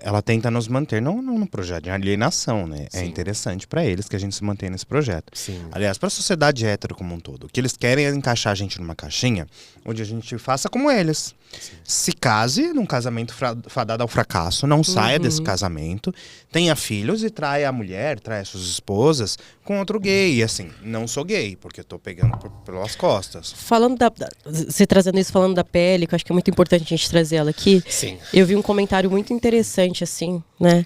ela tenta nos manter num projeto de alienação, né? Sim. É interessante pra eles que a gente se mantenha nesse projeto. Sim. Aliás, pra sociedade hétero como um todo. O que eles querem é encaixar a gente numa caixinha onde a gente faça como eles. Sim. Se case num casamento fadado ao fracasso, não saia desse casamento, tenha filhos e traia a mulher, traia suas esposas com outro gay. E assim, não sou gay, porque eu tô pegando pelas costas. Falando você trazendo isso, falando da pele, que eu acho que é muito importante a gente trazer ela aqui. Sim. Eu vi um comentário muito interessante, assim, né?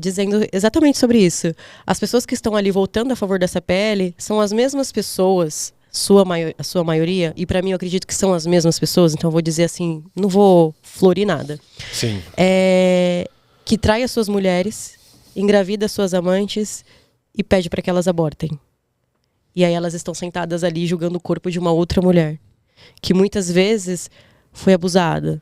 Dizendo exatamente sobre isso. As pessoas que estão ali votando a favor dessa pele são as mesmas pessoas, a sua maioria, e pra mim eu acredito que são as mesmas pessoas, então eu vou dizer assim, não vou florir nada. Sim. Que trai as suas mulheres, engravida as suas amantes e pede pra que elas abortem. E aí elas estão sentadas ali julgando o corpo de uma outra mulher, que muitas vezes foi abusada.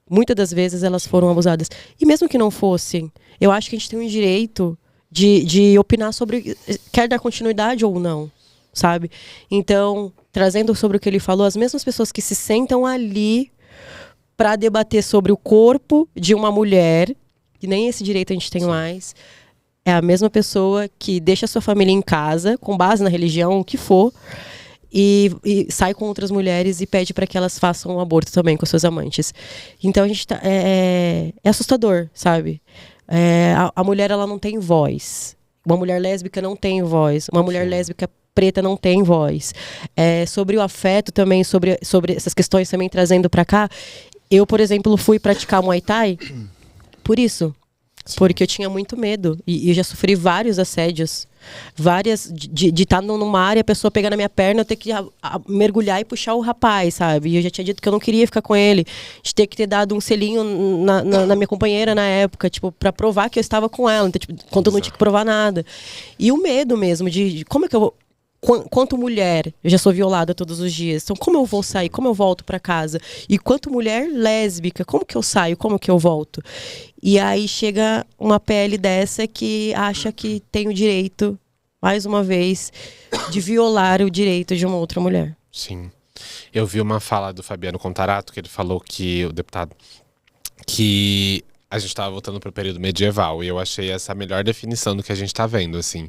Muitas das vezes elas foram abusadas. E mesmo que não fossem, eu acho que a gente tem um direito de opinar sobre quer dar continuidade ou não, sabe? Então, trazendo sobre o que ele falou, as mesmas pessoas que se sentam ali para debater sobre o corpo de uma mulher, que nem esse direito a gente tem mais, é a mesma pessoa que deixa a sua família em casa, com base na religião, o que for, e sai com outras mulheres e pede para que elas façam um aborto também com suas amantes. Então a gente é assustador, sabe? A mulher, ela não tem voz. Uma mulher lésbica não tem voz. Uma mulher lésbica preta não tem voz. Sobre o afeto também, sobre essas questões também trazendo para cá. Eu, por exemplo, fui praticar Muay Thai por isso. Sim. Porque eu tinha muito medo. E eu já sofri vários assédios. De estar numa área, a pessoa pegar na minha perna, eu ter que mergulhar e puxar o rapaz, sabe? E eu já tinha dito que eu não queria ficar com ele. De ter que ter dado um selinho na minha companheira na época, tipo, pra provar que eu estava com ela. Então, tipo, quando eu não tinha que provar nada. E o medo mesmo de como é que eu vou... Quanto mulher, eu já sou violada todos os dias, então como eu vou sair, como eu volto para casa? E quanto mulher lésbica, como que eu saio, como que eu volto? E aí chega uma PL dessa que acha que tem o direito, mais uma vez, de violar o direito de uma outra mulher. Sim. Eu vi uma fala do Fabiano Contarato, que ele falou que, o deputado, que a gente estava voltando para o período medieval, e eu achei essa a melhor definição do que a gente está vendo, assim.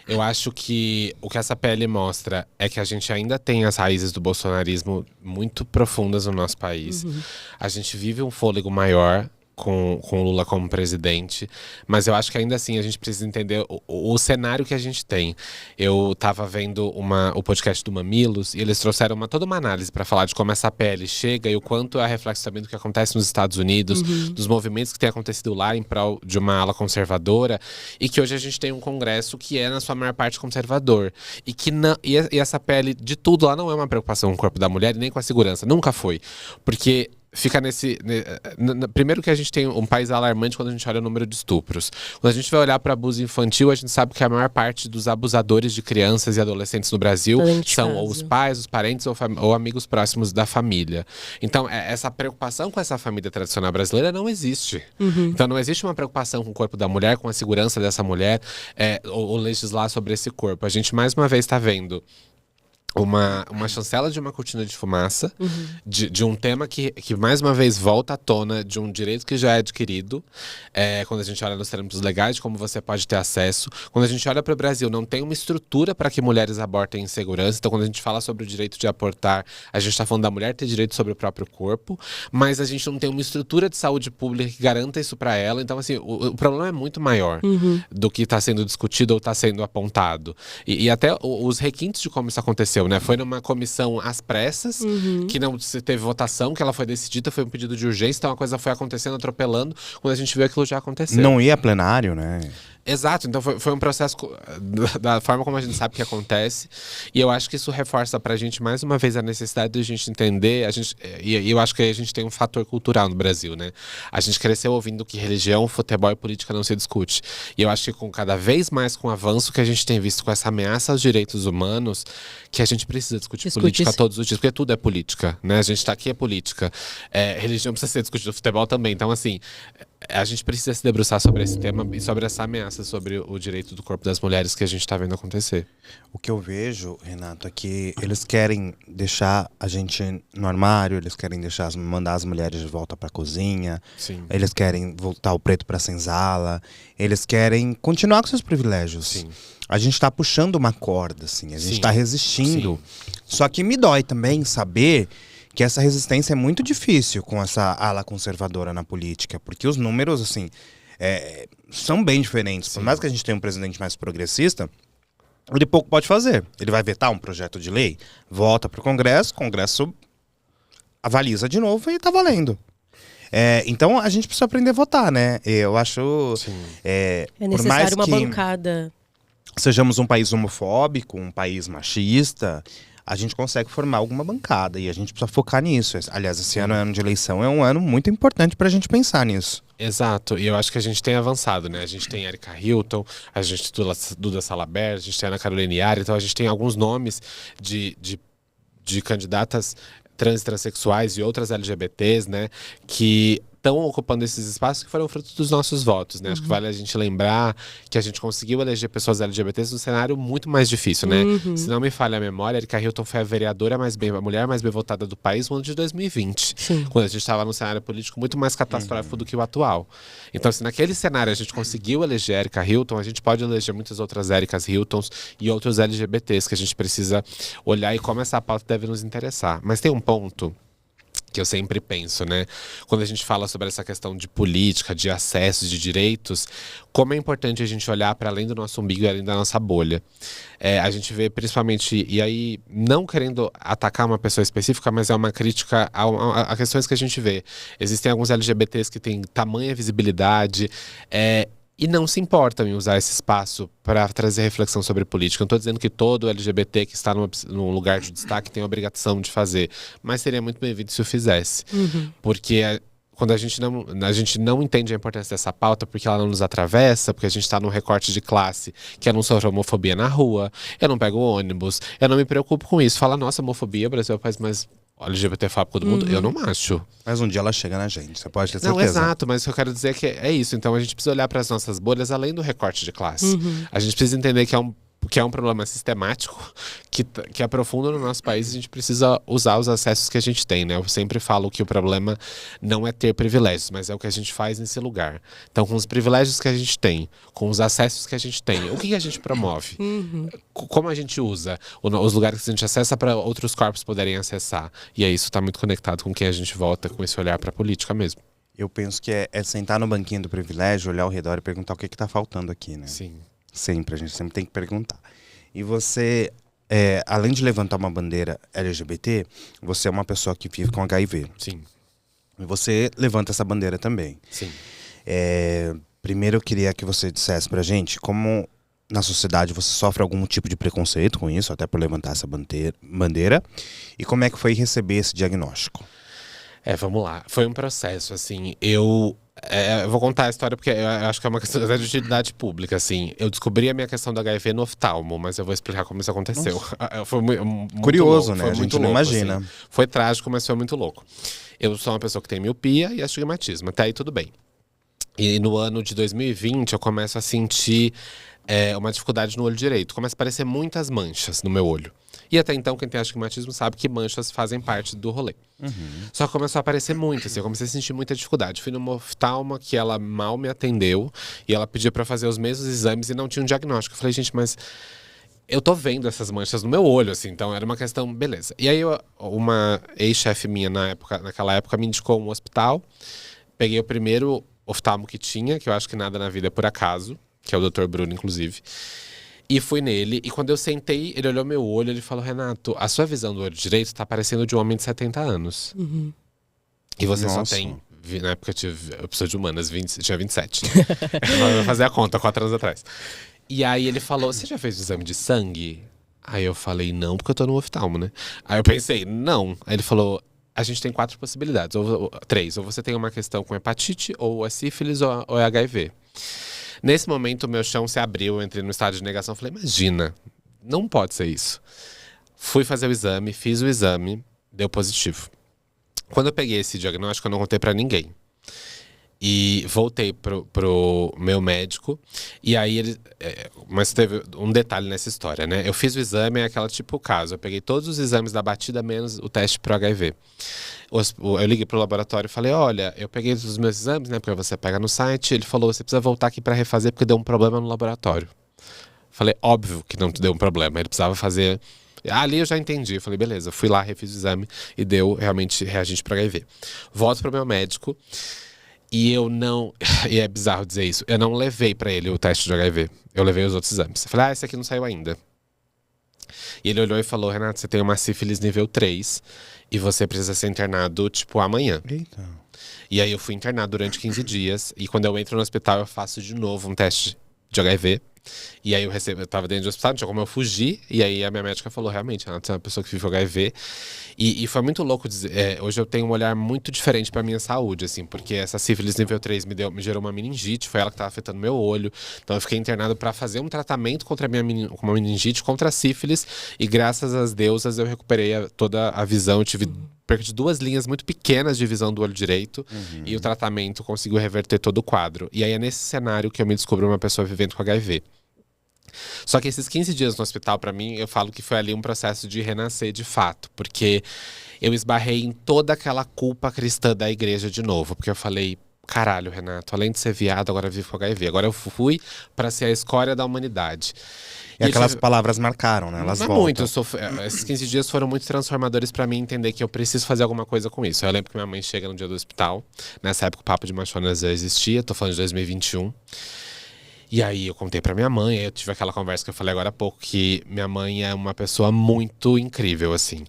Eu acho que o que essa PL mostra é que a gente ainda tem as raízes do bolsonarismo muito profundas no nosso país. A gente vive um fôlego maior com o Lula como presidente, mas eu acho que ainda assim a gente precisa entender o cenário que a gente tem. Eu estava vendo o podcast do Mamilos e eles trouxeram toda uma análise para falar de como essa PL chega e o quanto é reflexo também do que acontece nos Estados Unidos, dos movimentos que têm acontecido lá em prol de uma ala conservadora, e que hoje a gente tem um Congresso que é, na sua maior parte, conservador. E que e essa PL, de tudo, lá não é uma preocupação com o corpo da mulher e nem com a segurança. Nunca foi. Porque fica primeiro que a gente tem um país alarmante quando a gente olha o número de estupros. Quando a gente vai olhar para abuso infantil, a gente sabe que a maior parte dos abusadores de crianças e adolescentes no Brasil são ou os pais, os parentes ou amigos próximos da família. Então, essa preocupação com essa família tradicional brasileira não existe. Então, não existe uma preocupação com o corpo da mulher, com a segurança dessa mulher, ou legislar sobre esse corpo. A gente, mais uma vez, está vendo uma chancela de uma cortina de fumaça, de um tema que mais uma vez volta à tona, de um direito que já é adquirido, quando a gente olha nos termos legais de como você pode ter acesso. Quando a gente olha para o Brasil, não tem uma estrutura para que mulheres abortem em segurança. Então, quando a gente fala sobre o direito de abortar, a gente está falando da mulher ter direito sobre o próprio corpo, mas a gente não tem uma estrutura de saúde pública que garanta isso para ela. Então, assim, o problema é muito maior do que está sendo discutido ou está sendo apontado. E até os requintes de como isso aconteceu, né? Foi numa comissão às pressas, que não se teve votação, que ela foi decidida, foi um pedido de urgência, então a coisa foi acontecendo, atropelando, quando a gente viu aquilo já acontecer. Não ia a plenário, né? Exato, então foi um processo da forma como a gente sabe que acontece, e eu acho que isso reforça pra gente mais uma vez a necessidade de a gente entender, e eu acho que a gente tem um fator cultural no Brasil, né? A gente cresceu ouvindo que religião, futebol e política não se discute, e eu acho que com cada vez mais com o avanço que a gente tem visto com essa ameaça aos direitos humanos, que a gente precisa discutir política todos os dias, porque tudo é política, né? A gente tá aqui, é política, religião precisa ser discutida, futebol também, então assim, a gente precisa se debruçar sobre esse tema e sobre essa ameaça sobre o direito do corpo das mulheres que a gente está vendo acontecer. O que eu vejo, Renato, é que eles querem deixar a gente no armário, eles querem mandar as mulheres de volta para a cozinha, Sim. Eles querem voltar o preto para a senzala, eles querem continuar com seus privilégios. Sim. A gente está puxando uma corda, assim, a gente está resistindo. Sim. Só que me dói também saber que essa resistência é muito difícil com essa ala conservadora na política, porque os números, assim, são bem diferentes. Por mais que a gente tenha um presidente mais progressista, ele pouco pode fazer. Ele vai vetar um projeto de lei, volta para o Congresso avaliza de novo e tá valendo. Então a gente precisa aprender a votar, né? Eu acho... É por necessário mais uma que bancada. sejamos um país homofóbico, um país machista, a gente consegue formar alguma bancada e a gente precisa focar nisso. Aliás, esse ano de eleição é um ano muito importante para a gente pensar nisso. Exato, e eu acho que a gente tem avançado, né? A gente tem Erika Hilton, a gente tem Duda Salabert, a gente tem Ana Carolina Iari, então a gente tem alguns nomes de candidatas trans e transexuais e outras LGBTs, né? Que estão ocupando esses espaços que foram fruto dos nossos votos, né? Acho que vale a gente lembrar que a gente conseguiu eleger pessoas LGBTs num cenário muito mais difícil, né? Se não me falha a memória, Erika Hilton foi a vereadora a mulher mais bem votada do país no ano de 2020. Sim. Quando a gente estava num cenário político muito mais catastrófico do que o atual. Então, se naquele cenário a gente conseguiu eleger a Erika Hilton, a gente pode eleger muitas outras Ericas Hiltons e outros LGBTs que a gente precisa olhar e como essa pauta deve nos interessar. Mas tem um ponto que eu sempre penso, né? Quando a gente fala sobre essa questão de política, de acesso, de direitos, como é importante a gente olhar para além do nosso umbigo e além da nossa bolha. A gente vê principalmente, e aí não querendo atacar uma pessoa específica, mas é uma crítica a questões que a gente vê. Existem alguns LGBTs que têm tamanha visibilidade, e não se importam em usar esse espaço para trazer reflexão sobre política. Não estou dizendo que todo LGBT que está num lugar de destaque tem a obrigação de fazer, mas seria muito bem-vindo se o fizesse. Porque quando a gente não entende a importância dessa pauta, porque ela não nos atravessa, porque a gente está num recorte de classe, que eu não sofro homofobia na rua, eu não pego ônibus, eu não me preocupo com isso. Fala, nossa, homofobia, o Brasil é o país mais LGBTfóbico do mundo, eu não acho. Mas um dia ela chega na gente, você pode ter certeza. Não, exato, mas o que eu quero dizer é que é isso. Então a gente precisa olhar para as nossas bolhas além do recorte de classe. A gente precisa entender que é um problema sistemático que aprofunda no nosso país e a gente precisa usar os acessos que a gente tem, né? Eu sempre falo que o problema não é ter privilégios, mas é o que a gente faz nesse lugar. Então, com os privilégios que a gente tem, com os acessos que a gente tem, o que a gente promove? Como a gente usa os lugares que a gente acessa para outros corpos poderem acessar? E aí isso está muito conectado com quem a gente vota, com esse olhar para a política mesmo. Eu penso que é sentar no banquinho do privilégio, olhar ao redor e perguntar o que está faltando aqui, né? Sim. Sempre, a gente sempre tem que perguntar. E você, além de levantar uma bandeira LGBT, você é uma pessoa que vive com HIV. Sim. E você levanta essa bandeira também. Sim. Primeiro eu queria que você dissesse pra gente como na sociedade você sofre algum tipo de preconceito com isso, até por levantar essa bandeira, e como é que foi receber esse diagnóstico? Vamos lá. Foi um processo, assim, eu vou contar a história porque eu acho que é uma questão de utilidade pública, assim. Eu descobri a minha questão do HIV no oftalmo, mas eu vou explicar como isso aconteceu. Foi muito curioso, louco, né? Foi a muito gente não louco, imagina. Assim. Foi trágico, mas foi muito louco. Eu sou uma pessoa que tem miopia e astigmatismo, até aí tudo bem. E no ano de 2020 eu começo a sentir uma dificuldade no olho direito. Começa a aparecer muitas manchas no meu olho. E até então, quem tem astigmatismo sabe que manchas fazem parte do rolê. Só que começou a aparecer muito, assim, eu comecei a sentir muita dificuldade. Fui numa oftalma que ela mal me atendeu e ela pediu pra fazer os mesmos exames e não tinha um diagnóstico. Eu falei, gente, mas eu tô vendo essas manchas no meu olho, assim, então era uma questão, beleza. E aí uma ex-chefe minha naquela época me indicou um hospital. Peguei o primeiro oftalmo que tinha, que eu acho que nada na vida é por acaso, que é o Dr. Bruno, inclusive. E fui nele, e quando eu sentei, ele olhou meu olho, ele falou, Renato, a sua visão do olho direito tá parecendo de um homem de 70 anos. E você Nossa. só tem, na época eu preciso de humanas, tinha 27. Eu vou fazer a conta, 4 anos atrás. E aí ele falou, você já fez o exame de sangue? Aí eu falei, não, porque eu tô no oftalmo, né? Aí eu pensei, não. Aí ele falou, a gente tem 4 possibilidades, ou 3. Ou você tem uma questão com hepatite, ou é sífilis, ou é HIV. Nesse momento, o meu chão se abriu, eu entrei no estado de negação. Falei, imagina, não pode ser isso. Fui fazer o exame, fiz o exame, deu positivo. Quando eu peguei esse diagnóstico, eu não contei pra ninguém. E voltei pro meu médico. E aí ele... mas teve um detalhe nessa história, né? Eu fiz o exame, é aquela tipo caso. Eu peguei todos os exames da batida, menos o teste pro HIV. Eu liguei pro laboratório e falei, olha, eu peguei os meus exames, né? Porque você pega no site. Ele falou, você precisa voltar aqui pra refazer porque deu um problema no laboratório. Falei, óbvio que não deu um problema. Ele precisava fazer... Ali eu já entendi. Eu falei, beleza. Fui lá, refiz o exame e deu realmente reagente pro HIV. Volto pro meu médico. E eu não... E é bizarro dizer isso. Eu não levei pra ele o teste de HIV. Eu levei os outros exames. Eu falei, esse aqui não saiu ainda. E ele olhou e falou, Renato, você tem uma sífilis nível 3 e você precisa ser internado, tipo, amanhã. Eita. E aí eu fui internado durante 15 dias. E quando eu entro no hospital, eu faço de novo um teste de HIV. E aí eu tava dentro do hospital, não tinha como eu fugir. E aí a minha médica falou, realmente, Renato, você é uma pessoa que vive HIV. E foi muito louco dizer. Hoje eu tenho um olhar muito diferente pra minha saúde, assim, porque essa sífilis nível 3 me gerou uma meningite, foi ela que tava afetando meu olho. Então eu fiquei internado pra fazer um tratamento contra uma meningite, contra a sífilis, e graças às deusas eu recuperei toda a visão. Eu tive perca de 2 linhas muito pequenas de visão do olho direito, e o tratamento conseguiu reverter todo o quadro. E aí é nesse cenário que eu me descubro uma pessoa vivendo com HIV. Só que esses 15 dias no hospital, pra mim, eu falo que foi ali um processo de renascer de fato. Porque eu esbarrei em toda aquela culpa cristã da igreja de novo. Porque eu falei, caralho, Renato, além de ser viado, agora eu vivo com HIV. Agora eu fui pra ser a escória da humanidade. E aquelas palavras marcaram, né? Elas voltam. Muito. Esses 15 dias foram muito transformadores pra mim entender que eu preciso fazer alguma coisa com isso. Eu lembro que minha mãe chega no dia do hospital. Nessa época o Papo de Machona já existia. Tô falando de 2021. E aí eu contei pra minha mãe, eu tive aquela conversa que eu falei agora há pouco, que minha mãe é uma pessoa muito incrível, assim.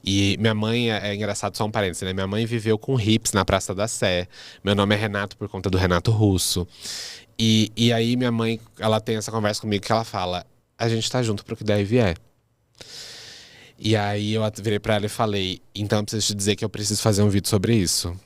E minha mãe, é engraçado, só um parênteses, né? Minha mãe viveu com hips na Praça da Sé. Meu nome é Renato por conta do Renato Russo. E aí minha mãe, ela tem essa conversa comigo que ela fala, a gente tá junto pro que der e vier. E aí eu virei pra ela e falei, então eu preciso te dizer que eu preciso fazer um vídeo sobre isso.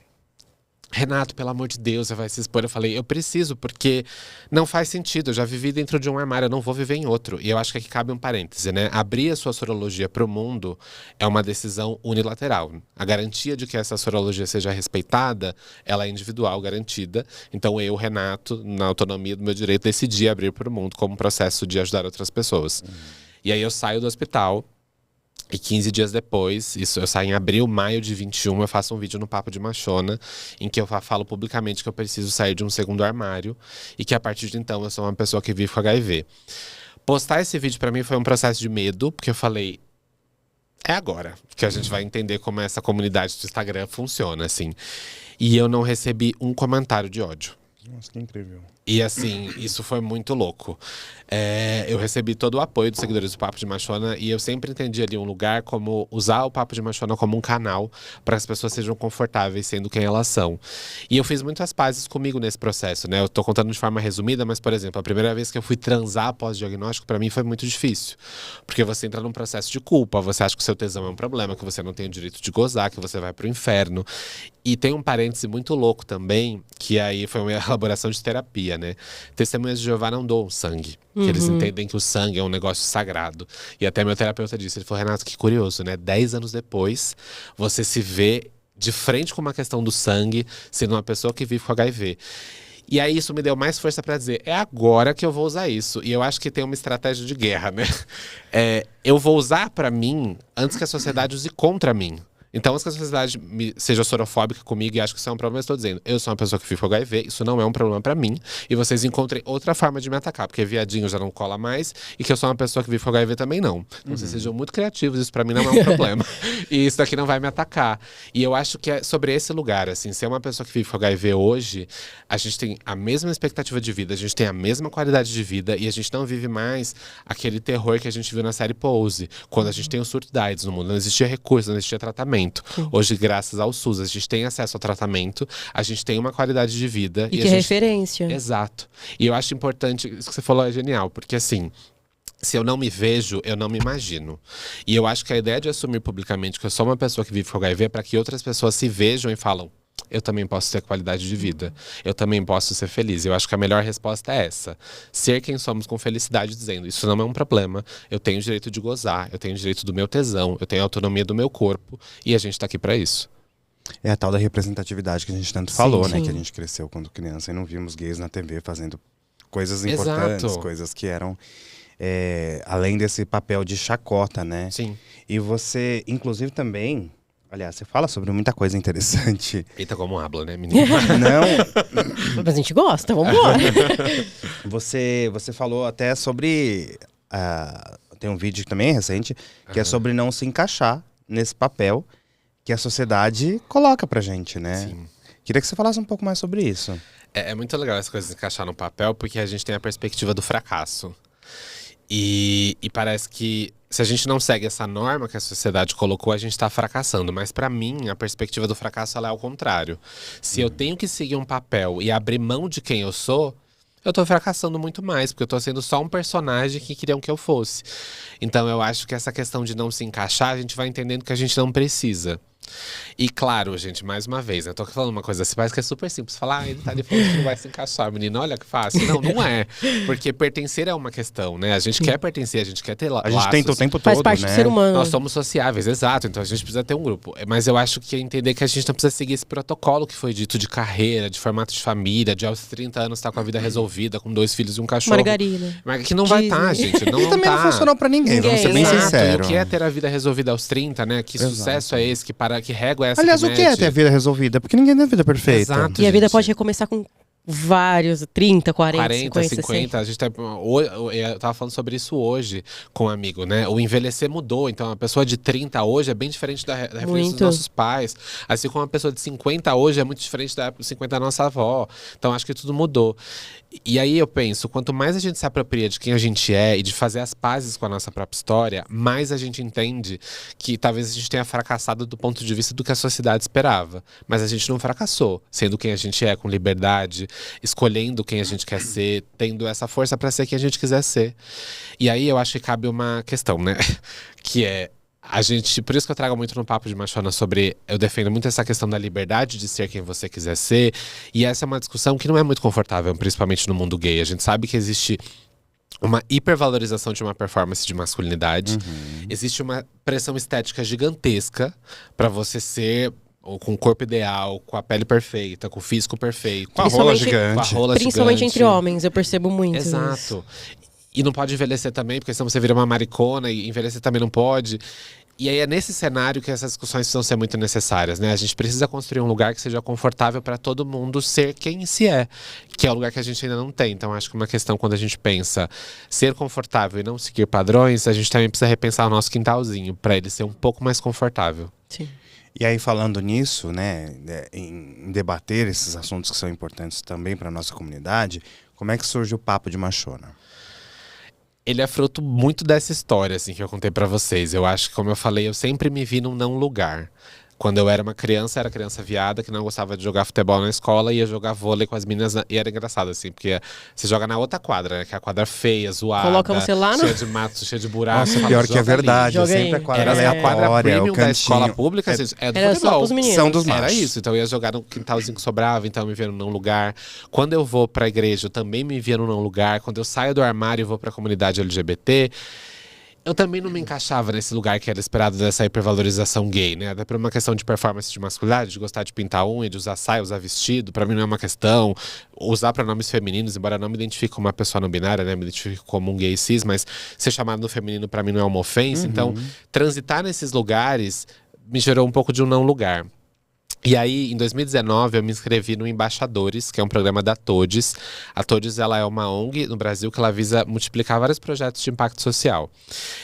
Renato, pelo amor de Deus, você vai se expor. Eu falei, eu preciso, porque não faz sentido. Eu já vivi dentro de um armário, eu não vou viver em outro. E eu acho que aqui cabe um parêntese, né? Abrir a sua sorologia para o mundo é uma decisão unilateral. A garantia de que essa sorologia seja respeitada, ela é individual, garantida. Então eu, Renato, na autonomia do meu direito, decidi abrir para o mundo como processo de ajudar outras pessoas. E aí eu saio do hospital. E 15 dias depois, isso eu saio em abril, maio de 21, eu faço um vídeo no Papo de Machona, em que eu falo publicamente que eu preciso sair de um segundo armário e que a partir de então eu sou uma pessoa que vive com HIV. Postar esse vídeo pra mim foi um processo de medo, porque eu falei, é agora que a gente vai entender como essa comunidade do Instagram funciona, assim. E eu não recebi um comentário de ódio. Nossa, que incrível. E assim, isso foi muito louco. Eu recebi todo o apoio dos seguidores do Papo de Machona e eu sempre entendi ali um lugar como usar o Papo de Machona como um canal para que as pessoas sejam confortáveis sendo quem elas são. E eu fiz muitas pazes comigo nesse processo, né? Eu tô contando de forma resumida, mas, por exemplo, a primeira vez que eu fui transar após diagnóstico, para mim foi muito difícil. Porque você entra num processo de culpa, você acha que o seu tesão é um problema, que você não tem o direito de gozar, que você vai pro inferno. E tem um parêntese muito louco também, que aí foi uma elaboração de terapia, né? Testemunhas de Jeová não doam sangue. Que eles entendem que o sangue é um negócio sagrado. E até meu terapeuta disse, ele falou, Renato, que curioso, né? 10 anos depois, você se vê de frente com uma questão do sangue, sendo uma pessoa que vive com HIV. E aí isso me deu mais força pra dizer, é agora que eu vou usar isso. E eu acho que tem uma estratégia de guerra, né? Eu vou usar pra mim antes que a sociedade use contra mim. Então, se a sociedade seja sorofóbica comigo e acha que isso é um problema, eu estou dizendo, eu sou uma pessoa que vive com HIV, isso não é um problema pra mim, e vocês encontrem outra forma de me atacar, porque viadinho já não cola mais, e que eu sou uma pessoa que vive com HIV também não. Então, vocês sejam muito criativos, isso pra mim não é um problema. E isso daqui não vai me atacar. E eu acho que é sobre esse lugar, assim, ser uma pessoa que vive com HIV hoje, a gente tem a mesma expectativa de vida, a gente tem a mesma qualidade de vida, e a gente não vive mais aquele terror que a gente viu na série Pose, quando a gente tem o surto da AIDS no mundo, não existia recurso, não existia tratamento. Hoje, graças ao SUS, a gente tem acesso ao tratamento, a gente tem uma qualidade de vida. E que é referência. Exato. E eu acho importante, isso que você falou é genial, porque assim, se eu não me vejo, eu não me imagino. E eu acho que a ideia de assumir publicamente que eu sou uma pessoa que vive com HIV é para que outras pessoas se vejam e falam, eu também posso ter qualidade de vida. Eu também posso ser feliz. Eu acho que a melhor resposta é essa. Ser quem somos com felicidade, dizendo, isso não é um problema. Eu tenho o direito de gozar. Eu tenho o direito do meu tesão. Eu tenho a autonomia do meu corpo. E a gente tá aqui pra isso. É a tal da representatividade que a gente tanto falou, né? sim. Que a gente cresceu quando criança e não vimos gays na TV fazendo coisas importantes. Exato. Coisas que eram... além desse papel de chacota, né? Sim. E você, inclusive, também... Aliás, você fala sobre muita coisa interessante. Eita, como habla, né, menino? Não, Mas a gente gosta, vambora. você falou até sobre... tem um vídeo também recente, que é sobre não se encaixar nesse papel que a sociedade coloca pra gente, né? Sim. Queria que você falasse um pouco mais sobre isso. É muito legal as coisas encaixar no papel, porque a gente tem a perspectiva do fracasso. E parece que se a gente não segue essa norma que a sociedade colocou, a gente tá fracassando. Mas pra mim, a perspectiva do fracasso ela é ao contrário. Se eu tenho que seguir um papel e abrir mão de quem eu sou, eu tô fracassando muito mais, porque eu tô sendo só um personagem que queriam que eu fosse. Então eu acho que essa questão de não se encaixar, a gente vai entendendo que a gente não precisa. E claro, gente, mais uma vez, eu tô falando uma coisa assim, parece que é super simples. Falar, ele tá ali falando que não vai se encaixar, menino, olha que fácil. Não, não é. Porque pertencer é uma questão, né? A gente quer pertencer, a gente quer ter laços. A gente tenta o tempo todo, Faz parte né? do ser humano. Nós somos sociáveis, exato. Então a gente precisa ter um grupo. Mas eu acho que é entender que a gente não precisa seguir esse protocolo que foi dito de carreira, de formato de família, de aos 30 anos estar com a vida resolvida, com 2 filhos e um cachorro. Margarina. Mas que não vai estar, gente. Não, E também não tá. funcionou pra ninguém, vamos ser bem Exato. sinceros. E o que é ter a vida resolvida aos 30, né? Que sucesso é esse? Que régua é essa? Aliás, que o que é mede? ter a vida resolvida? Porque ninguém tem a vida perfeita. Exato. E a vida gente. pode recomeçar com vários, 30, 40, 40, 50, 50, a gente tá, eu tava falando sobre isso hoje com um amigo, né? O envelhecer mudou, então a pessoa de 30 hoje é bem diferente da referência dos Muito. nossos pais. Assim como a pessoa de 50 hoje é muito diferente da época de 50 da nossa avó. Então acho que tudo mudou. E aí eu penso, quanto mais a gente se apropria de quem a gente é e de fazer as pazes com a nossa própria história, mais a gente entende que talvez a gente tenha fracassado do ponto de vista do que a sociedade esperava. Mas a gente não fracassou, sendo quem a gente é, com liberdade, escolhendo quem a gente quer ser, tendo essa força para ser quem a gente quiser ser. E aí eu acho que cabe uma questão, né? Que é a gente, por isso que eu trago muito no Papo de Machona sobre, eu defendo muito essa questão da liberdade de ser quem você quiser ser, e essa é uma discussão que não é muito confortável, principalmente no mundo gay. A gente sabe que existe uma hipervalorização de uma performance de masculinidade, existe uma pressão estética gigantesca pra você ser ou com o corpo ideal, com a pele perfeita, com o físico perfeito, Com a rola Principalmente- gigante. com a rola Principalmente gigante. entre homens, eu percebo muito isso. Exato. E não pode envelhecer também, porque senão você vira uma maricona, e envelhecer também não pode. E aí é nesse cenário que essas discussões precisam ser muito necessárias, né? A gente precisa construir um lugar que seja confortável para todo mundo ser quem se é, que é o lugar que a gente ainda não tem. Então acho que uma questão quando a gente pensa ser confortável e não seguir padrões, a gente também precisa repensar o nosso quintalzinho para ele ser um pouco mais confortável. Sim. E aí, falando nisso, né, em debater esses assuntos que são importantes também para nossa comunidade, como é que surge o Papo de Machona? Ele é fruto muito dessa história, assim, que eu contei pra vocês. Eu acho que, como eu falei, eu sempre me vi num não lugar. Quando eu era criança viada, que não gostava de jogar futebol na escola, ia jogar vôlei com as meninas. E era engraçado, assim, porque você joga na outra quadra, né? Que é a quadra feia, zoada. Coloca você lá no- cheia de mato, cheia de buracos. Nossa, pior que é verdade. Joga Sempre aí. a quadra Era a quadra aleatória, premium o da escola cantinho. pública, gente, é do Era só futebol. pros meninos. São dos Era machos. isso, então eu ia jogar no quintalzinho que sobrava, então eu me via num não lugar. Quando eu vou pra igreja, eu também me via num não lugar. Quando eu saio do armário e vou pra comunidade LGBT, eu também não me encaixava nesse lugar que era esperado dessa hipervalorização gay, né? Até por uma questão de performance de masculinidade, de gostar de pintar unha, de usar saia, usar vestido. Pra mim não é uma questão. Usar pronomes femininos, embora eu não me identifique como uma pessoa não binária, né? Me identifique como um gay cis, mas ser chamado no feminino pra mim não é uma ofensa. Então, transitar nesses lugares me gerou um pouco de um não lugar. E aí, em 2019, eu me inscrevi no Embaixadores, que é um programa da Todes. A Todes, ela é uma ONG no Brasil que ela visa multiplicar vários projetos de impacto social.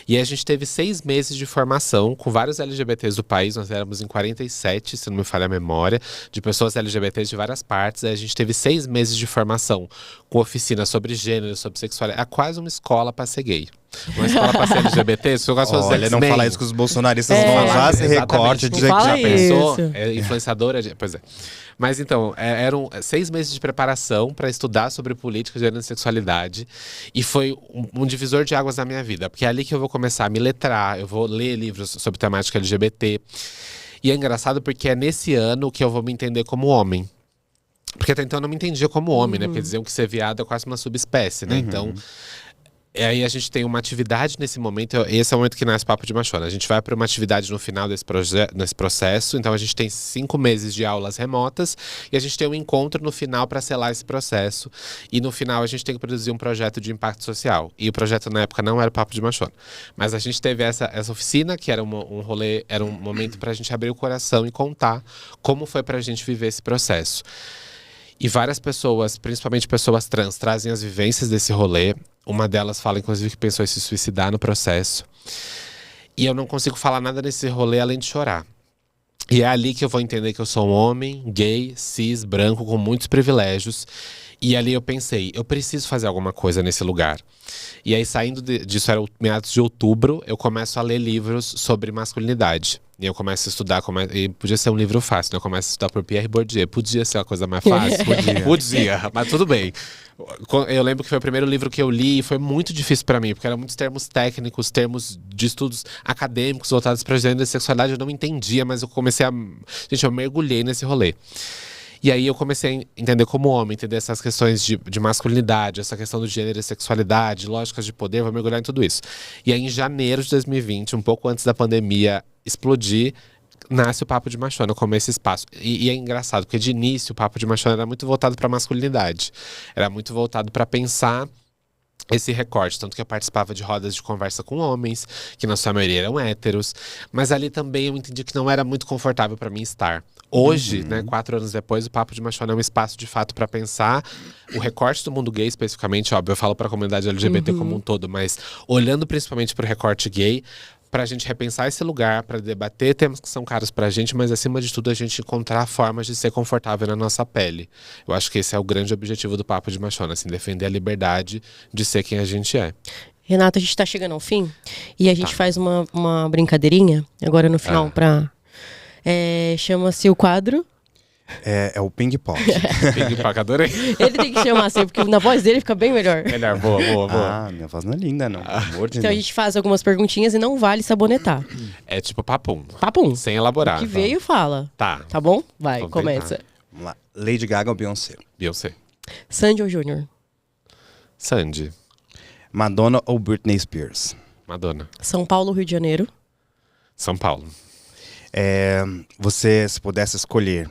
E aí a gente teve 6 meses de formação com vários LGBTs do país. Nós éramos em 47, se não me falha a memória, de pessoas LGBTs de várias partes. Aí a gente teve 6 meses de formação com oficinas sobre gênero, sobre sexualidade. É quase uma escola pra ser gay. Uma escola pra ser LGBT, se eu gosto de fazer Olha, não X-Men. falar isso que os bolsonaristas É. vão usar esse Exatamente. recorte e Não dizer que fala já Já isso. pensou? É influenciadora de... Pois é. Mas então, eram 6 meses de preparação para estudar sobre política, gênero e sexualidade. E foi um divisor de águas na minha vida. Porque é ali que eu vou começar a me letrar, eu vou ler livros sobre temática LGBT. E é engraçado porque é nesse ano que eu vou me entender como homem. Porque até então eu não me entendia como homem, né? Porque diziam que ser viado é quase uma subespécie, né? Então... aí a gente tem uma atividade nesse momento, esse é o momento que nasce Papo de Machona. A gente vai para uma atividade no final nesse processo, então a gente tem 5 meses de aulas remotas e a gente tem um encontro no final para selar esse processo. E no final a gente tem que produzir um projeto de impacto social. E o projeto na época não era Papo de Machona. Mas a gente teve essa oficina, que era um rolê, era um momento para a gente abrir o coração e contar como foi para a gente viver esse processo. E várias pessoas, principalmente pessoas trans, trazem as vivências desse rolê. Uma delas fala, inclusive, que pensou em se suicidar no processo. E eu não consigo falar nada nesse rolê além de chorar. E é ali que eu vou entender que eu sou um homem, gay, cis, branco, com muitos privilégios. E ali eu pensei, eu preciso fazer alguma coisa nesse lugar. E aí, saindo disso, era meados de outubro, eu começo a ler livros sobre masculinidade. E eu começo a estudar, e podia ser um livro fácil, né? Eu começo a estudar por Pierre Bourdieu. Podia ser uma coisa mais fácil? Podia, mas tudo bem. Eu lembro que foi o primeiro livro que eu li e foi muito difícil pra mim, porque eram muitos termos técnicos, termos de estudos acadêmicos voltados pra gênero e sexualidade. Eu não entendia, mas eu comecei a… Gente, eu mergulhei nesse rolê. E aí eu comecei a entender como homem, entender essas questões de masculinidade, essa questão do gênero e sexualidade, lógicas de poder, vou mergulhar em tudo isso. E aí em janeiro de 2020, um pouco antes da pandemia explodir, nasce o Papo de Machona, como esse espaço. E é engraçado, porque de início o Papo de Machona era muito voltado para masculinidade. Era muito voltado para pensar esse recorte, tanto que eu participava de rodas de conversa com homens, que na sua maioria eram héteros, mas ali também eu entendi que não era muito confortável para mim estar. Hoje, né, 4 anos depois, o Papo de Machona é um espaço de fato para pensar o recorte do mundo gay, especificamente, óbvio, eu falo para a comunidade LGBT como um todo, mas olhando principalmente para o recorte gay, para a gente repensar esse lugar, para debater temas que são caros para a gente, mas acima de tudo a gente encontrar formas de ser confortável na nossa pele. Eu acho que esse é o grande objetivo do Papo de Machona, assim, defender a liberdade de ser quem a gente é. Renata, a gente tá chegando ao fim e a gente faz uma brincadeirinha agora no final chama-se o quadro. É o ping-pong. Ping-pong, adorei. Ele tem que chamar assim, porque na voz dele fica bem melhor. Melhor, boa. Ah, minha voz não é linda, não. Pelo amor de Então a Deus. gente faz algumas perguntinhas e não vale sabonetar. É tipo papum. Papum. Sem elaborar. O que veio, fala. Tá. Tá bom? Vai, Vamos começa. tentar. Vamos lá. Lady Gaga ou Beyoncé? Beyoncé. Sandy ou Júnior? Sandy. Madonna ou Britney Spears? Madonna. São Paulo ou Rio de Janeiro? São Paulo. Você, se pudesse escolher,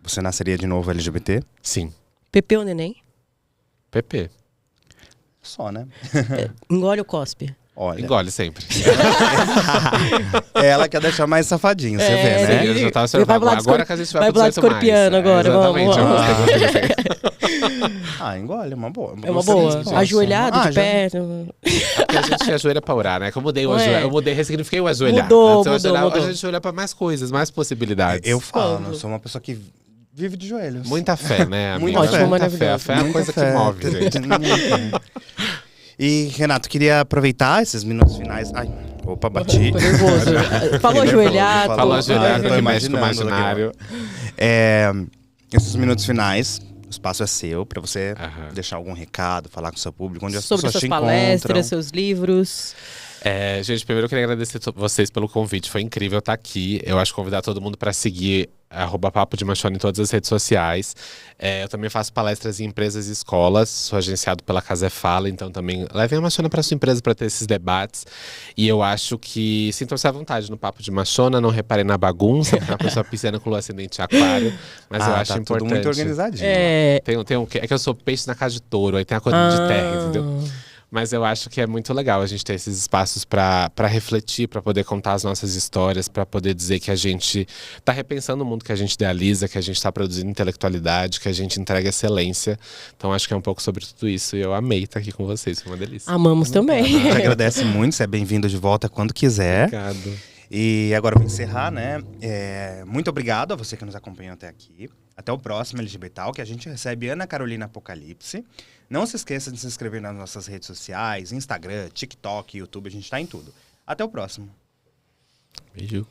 você nasceria de novo LGBT? Sim. Pepe ou Neném? PP. Só, né? Engole ou cospe? Olha, Engole sempre. ela quer deixar mais safadinho, você vê, né? Sim, eu já tava Vai pro lado agora que a gente vai pro lado 18 mais. escorpiano agora, exatamente, vamos. Gostei. Engole, é uma boa. É uma boa. Ajoelhado, de já- pé. Porque a gente ajoelha pra orar, né? Que eu mudei o Ué. ajoelhar. Eu mudei, ressignifiquei o ajoelhar. Mudou, Antes eu ajoelhava, mudou. hoje a gente olha pra mais coisas, mais possibilidades. Eu falo, Quando? eu sou uma pessoa que vive de joelhos. Muita fé, né, amiga? Muita fé. Muita fé. A fé é a Muita coisa fé. que move, gente. E, Renato, queria aproveitar esses minutos finais. Ai, opa, bati. Tô nervoso. Falou ajoelhado. Falou ajoelhado, tô que mexe com o imaginando imaginário. Esses minutos finais, o espaço é seu, pra você Aham. deixar algum recado, falar com o seu público, onde as Sobre pessoas suas te palestras, encontram. seus livros. Gente, primeiro eu queria agradecer vocês pelo convite. Foi incrível estar aqui. Eu acho que convidar todo mundo para seguir @Papo de Machona em todas as redes sociais. Eu também faço palestras em empresas e escolas. Sou agenciado pela Casa Fala, então também levem a Machona para sua empresa para ter esses debates. E eu acho que sintam-se à vontade no Papo de Machona. Não reparem na bagunça, porque é uma pessoa pisciana com lua ascendente em aquário. Mas eu acho tá importante. tudo muito organizadinho. É que eu sou peixe na casa de touro, aí tem a coisa de terra, entendeu? Mas eu acho que é muito legal a gente ter esses espaços para refletir, para poder contar as nossas histórias, para poder dizer que a gente está repensando o mundo que a gente idealiza, que a gente está produzindo intelectualidade, que a gente entrega excelência. Então acho que é um pouco sobre tudo isso. E eu amei estar aqui com vocês, foi uma delícia. Amamos também. A gente agradece muito, você é bem-vindo de volta quando quiser. Obrigado. E agora eu vou encerrar, né? Muito obrigado a você que nos acompanhou até aqui. Até o próximo LGBT, que a gente recebe Ana Carolina Apocalipse. Não se esqueça de se inscrever nas nossas redes sociais, Instagram, TikTok, YouTube, a gente tá em tudo. Até o próximo. Beijo.